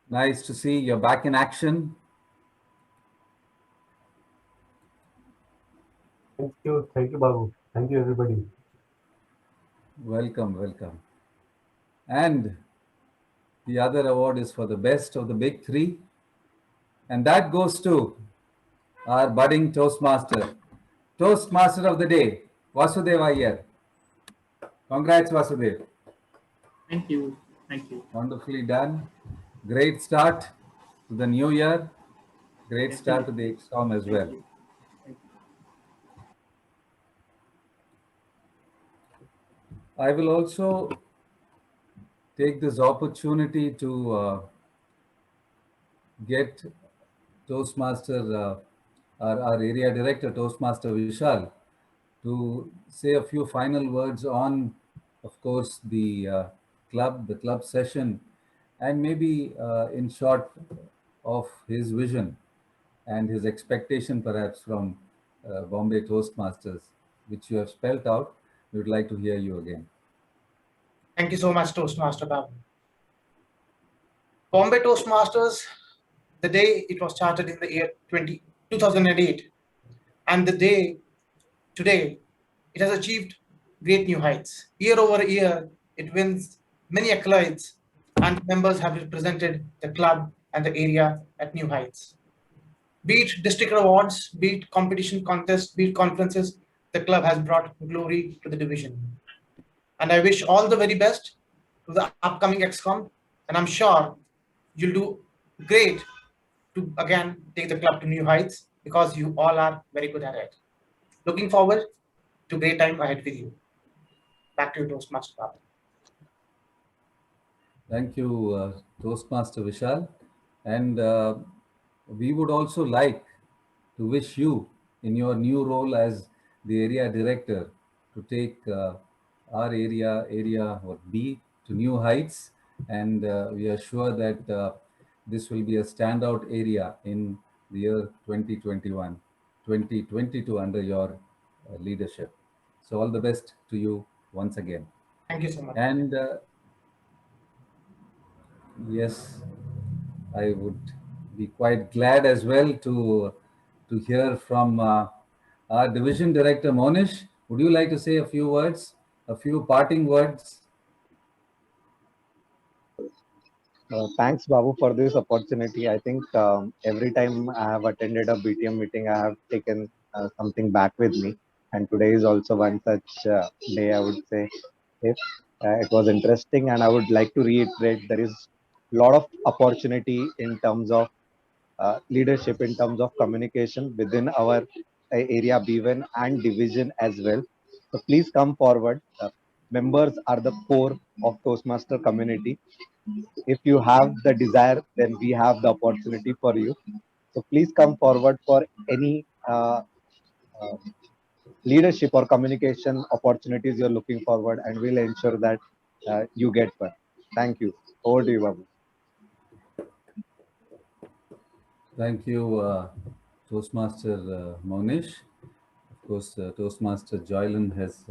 Nice to see you're back in action. Thank you, Babu. Thank you, everybody. Welcome, welcome. And the other award is for the best of the big 3. And that goes to our budding Toastmaster, Toastmaster of the Day, Vasudev Iyer. Congrats, Vasudev. Thank you. Thank you. Wonderfully done. Great start to the new year. Great start to the XCOM as well. I will also take this opportunity to get Toastmaster, our area director, Toastmaster Vishal, to say a few final words on, of course, the club session, and maybe in short of his vision and his expectation perhaps from Bombay Toastmasters, which you have spelt out. We would like to hear you again. Thank you so much, Toastmaster Babu. Bombay Toastmasters, the day it was started in the year 2008, and the day today, it has achieved great new heights. Year over year, it wins many accolades, and members have represented the club and the area at new heights. Be it district awards, be it competition contests, be it conferences, the club has brought glory to the division. And I wish all the very best to the upcoming XCOM, and I'm sure you'll do great to again take the club to new heights because you all are very good at it. Looking forward to great time ahead with you. Back to you, Toastmaster Babu. Thank you, Toastmaster Vishal. And we would also like to wish you in your new role as the area director to take our area or B to new heights. And we are sure that this will be a standout area in the year 2021, 2022 under your leadership. So all the best to you once again. Thank you so much. And yes, I would be quite glad as well to hear from our division director Monish. Would you like to say a few words, a few parting words? Thanks, Babu, for this opportunity. I think every time I have attended a BTM meeting, I have taken something back with me. And today is also one such day, I would say. If it was interesting, and I would like to reiterate, there is a lot of opportunity in terms of leadership, in terms of communication within our area B1 and division as well. So please come forward. Members are the core of Toastmaster community. If you have the desire, then we have the opportunity for you. So please come forward for any leadership or communication opportunities you're looking forward, and we'll ensure that you get one. Thank you. Over to you, Babu. Thank you, Toastmaster Monish. Of course, Toastmaster Joylan has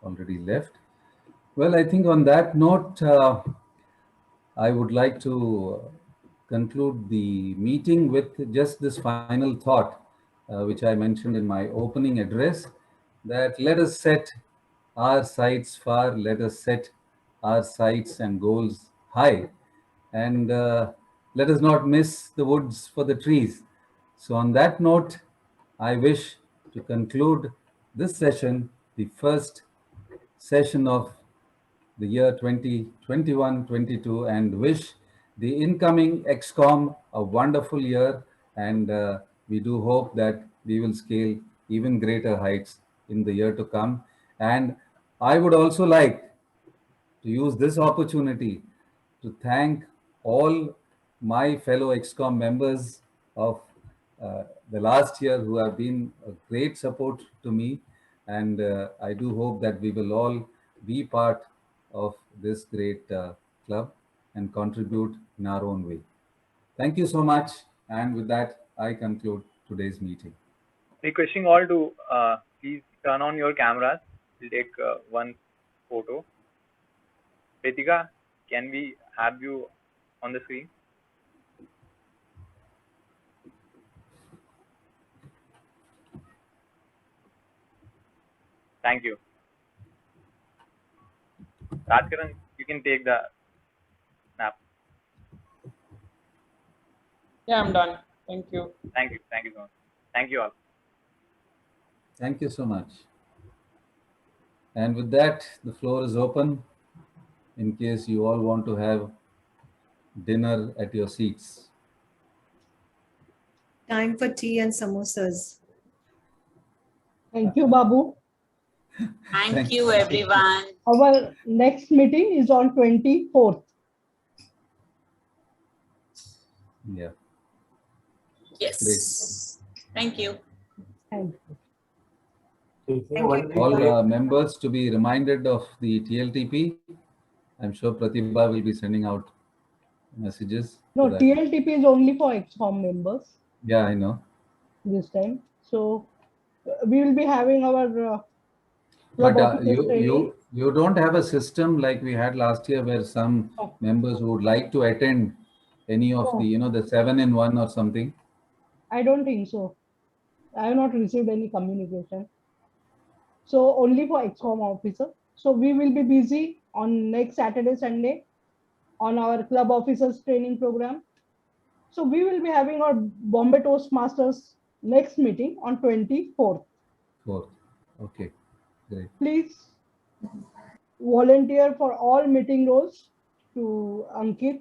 already left. Well, I think on that note, I would like to conclude the meeting with just this final thought, which I mentioned in my opening address, that let us set our sights far, let us set our sights and goals high, and let us not miss the woods for the trees. So on that note, I wish to conclude this session, the first session of the year 2021-22, and wish the incoming XCOM a wonderful year, and we do hope that we will scale even greater heights in the year to come. And I would also like to use this opportunity to thank all my fellow XCOM members of the last year who have been a great support to me, and I do hope that we will all be part of this great club and contribute in our own way. Thank you so much, and with that I conclude today's meeting. Requesting all to please turn on your cameras. We'll take one photo. Ritika, can we have you on the screen? Thank you. Rajkaran, you can take the snap. Yeah, I'm done. Thank you. Thank you. Thank you so much. Thank you all. Thank you so much. And with that, the floor is open in case you all want to have dinner at your seats. Time for tea and samosas. Thank you, Babu. Thank you, everyone. Our next meeting is on 24th. Yeah. Yes. Thank you. Thank you. All members to be reminded of the TLTP. I'm sure Pratibha will be sending out messages. No, for that. TLTP is only for XCOM members Yeah, I know. this time. So we will be having our club But officers training. you don't have a system like we had last year where some members would like to attend any of the, No. the 7-in-1 or something. I don't think so. I have not received any communication. So only for XCOM officer. So we will be busy on next Saturday, Sunday on our club officers training program. So we will be having our Bombay Toastmasters next meeting on 24th. 4th. Okay, great. Please volunteer for all meeting roles to Ankit.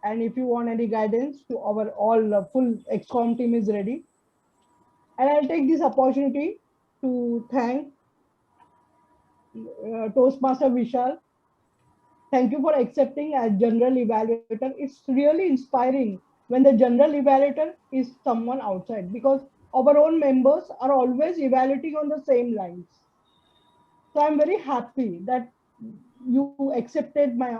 And if you want any guidance to our all full XCOM team is ready. And I'll take this opportunity to thank Toastmaster Vishal. Thank you for accepting as general evaluator. It's really inspiring when the general evaluator is someone outside, because our own members are always evaluating on the same lines. So I'm very happy that you accepted my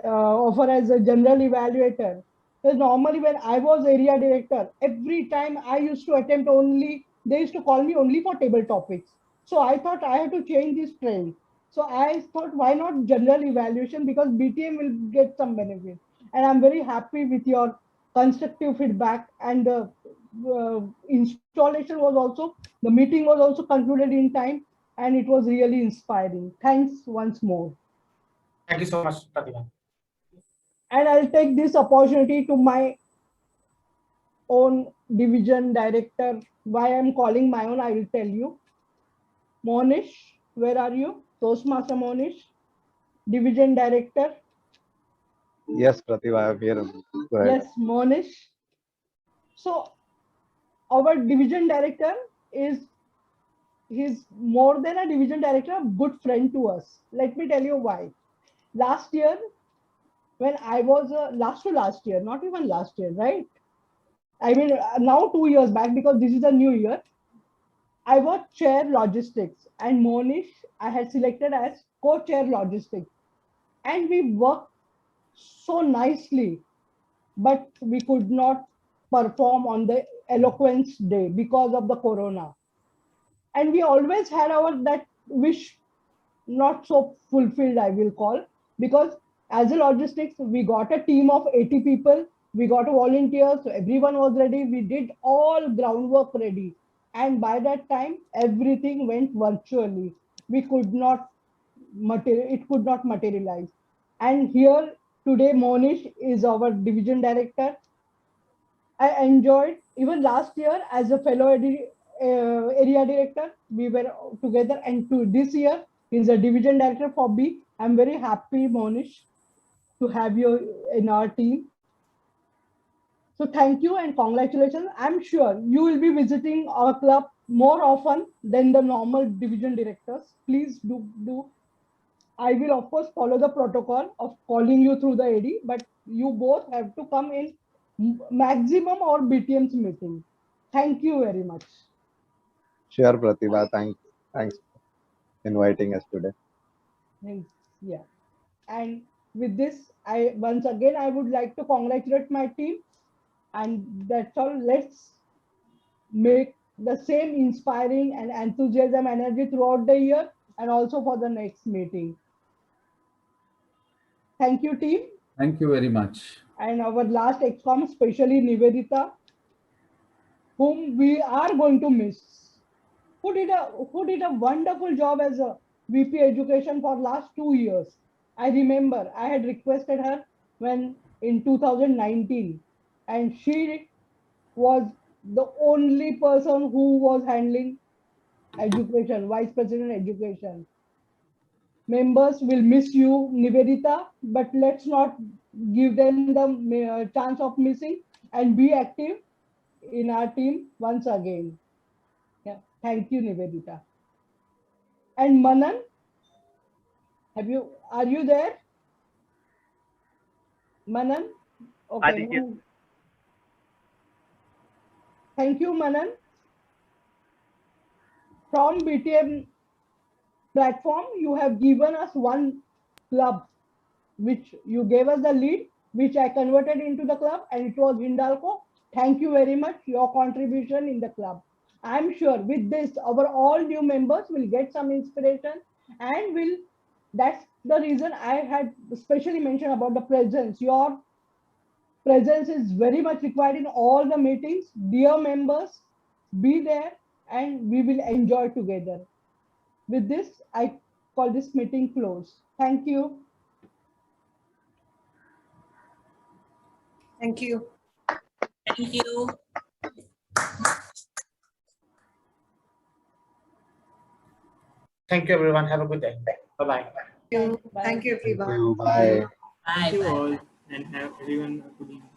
offer as a general evaluator. Because normally when I was area director, every time I used to attempt only, they used to call me only for table topics. So I thought I had to change this trend. So I thought, why not general evaluation? Because BTM will get some benefit. And I'm very happy with your constructive feedback, and the installation was also, the meeting was also concluded in time, and it was really inspiring. Thanks once more. Thank you so much, Pratibha. And I'll take this opportunity to my own division director. Why I'm calling my own, I will tell you. Monish, where are you? Toastmaster Monish, division director. Yes, Pratibha, I am here. Go ahead. Yes, Monish. So our division director he's more than a division director, a good friend to us. Let me tell you why. Last year, when I was last year, not even last year, right? I mean, now 2 years back, because this is a new year, I was chair logistics, and Monish I had selected as co-chair logistics, and we worked so nicely, but we could not perform on the eloquence day because of the corona. And we always had our that wish not so fulfilled, I will call, because as a logistics, we got a team of 80 people, we got volunteers, so everyone was ready, we did all groundwork ready. And by that time, everything went virtually. We could not it could not materialize. And here today, Monish is our division director. I enjoyed even last year as a fellow area director. We were together, and to this year, he's a division director for B. I'm very happy, Monish, to have you in our team. So thank you and congratulations. I'm sure you will be visiting our club more often than the normal division directors. Please do. I will of course follow the protocol of calling you through the AD, but you both have to come in maximum or BTM's meeting. Thank you very much. Sure, Pratibha. Thanks for inviting us today. Thanks. Yeah. And with this, I once again I would like to congratulate my team. And that's all. Let's make the same inspiring and enthusiasm energy throughout the year and also for the next meeting. Thank you, team. Thank you very much. And our last XCOM, especially Nivedita, whom we are going to miss, who did a wonderful job as a VP Education for last 2 years. I remember I had requested her when in 2019, and she was the only person who was handling education, Vice President Education. Members will miss you, Nivedita, but let's not give them the chance of missing, and be active in our team once again. Yeah, thank you, Nivedita. And Manan, are you there? Manan? Okay. Yes. Thank you, Manan. From BTM platform, you have given us one club, which you gave us the lead, which I converted into the club, and it was Hindalco. Thank you very much for your contribution in the club. I'm sure with this, our all new members will get some inspiration and will, that's the reason I had especially mentioned about the presence. Your presence is very much required in all the meetings. Dear members, be there and we will enjoy together. With this, I call this meeting closed. Thank you. Thank you. Thank you. Thank you, everyone. Have a good day. Bye-bye. Thank you, everyone. Bye. Bye. Thank you Bye. all, and have everyone a good evening.